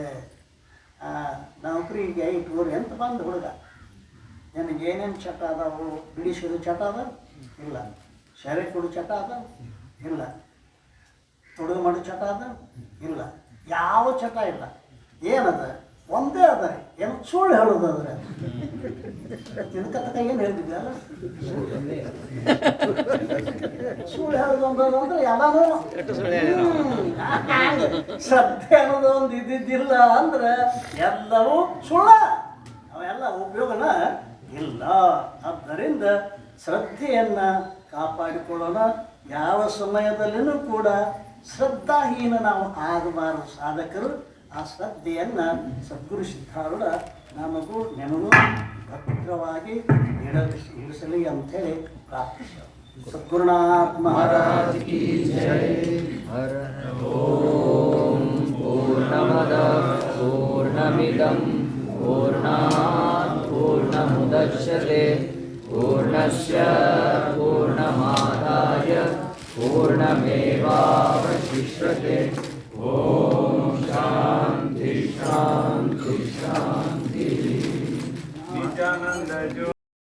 ನೌಕರಿಗೆ ಇಟ್ಕೋರಿ ಅಂತ ಬಂದು ಹುಡುಗ, ನನಗೆ ಏನೇನು ಚಟ ಅದಾವು? ಬಿಡಿಸೋದು ಚಟ ಅದ ಇಲ್ಲ, ಶರೀರ ಕೊಡು ಚಟ ಅದ ಇಲ್ಲ, ತೊಡುಗು ಮಾಡೋ ಚಟ ಅದ ಇಲ್ಲ, ಯಾವ ಚಟ ಇಲ್ಲ. ಏನದ? ಒಂದೇ ಅದ ರೀ, ಏನು ಸುಳ್ಳು ಹೇಳೋದಾದ್ರೆ. ತಿನ್ಕತ್ತಕ ಏನು ಹೇಳ್ತಿದ್ದಲ್ಲ, ಸುಳ್ಳು ಹೇಳೋದು ಅಂದ್ರೆ ಎಲ್ಲನೂ ಶ್ರದ್ಧೆ ಅನ್ನೋದು ಒಂದು ಇದ್ದಿದ್ದಿಲ್ಲ ಅಂದ್ರೆ ಎಲ್ಲವೂ ಸುಳ್ಳ, ಅವೆಲ್ಲ ಉಪಯೋಗನ ಇಲ್ಲ. ಆದ್ದರಿಂದ ಶ್ರದ್ಧೆಯನ್ನು ಕಾಪಾಡಿಕೊಳ್ಳೋಣ. ಯಾವ ಸಮಯದಲ್ಲಿನೂ ಕೂಡ ಶ್ರದ್ಧಾಹೀನ ನಾವು ಆಗಬಾರದು. ಸಾಧಕರು ಆ ಶ್ರದ್ಧೆಯನ್ನು ಸದ್ಗುರು ಸಿದ್ಧಾರೂಢ ನಮಗೂ ನಿಮಗೂ ಭದ್ರವಾಗಿ ಇಳಿಸಲಿ ಅಂಥೇಳಿ ಪ್ರಾರ್ಥಿಸೋಣ. ಸದ್ಗುರುನಾಥ ಮಹಾರಾಜ್ ಕಿ ಜೈ. ಓಂ ಪೂರ್ಣಮದ ಪೂರ್ಣಮಿದಂ ಪೂರ್ಣಾತ್ ಪೂರ್ಣಮುದಚ್ಯತೆ ಪೂರ್ಣಸ್ಯ ಪೂರ್ಣಮಾದಾಯ ಪೂರ್ಣಮೇವಾವಶಿಷ್ಯತೆ.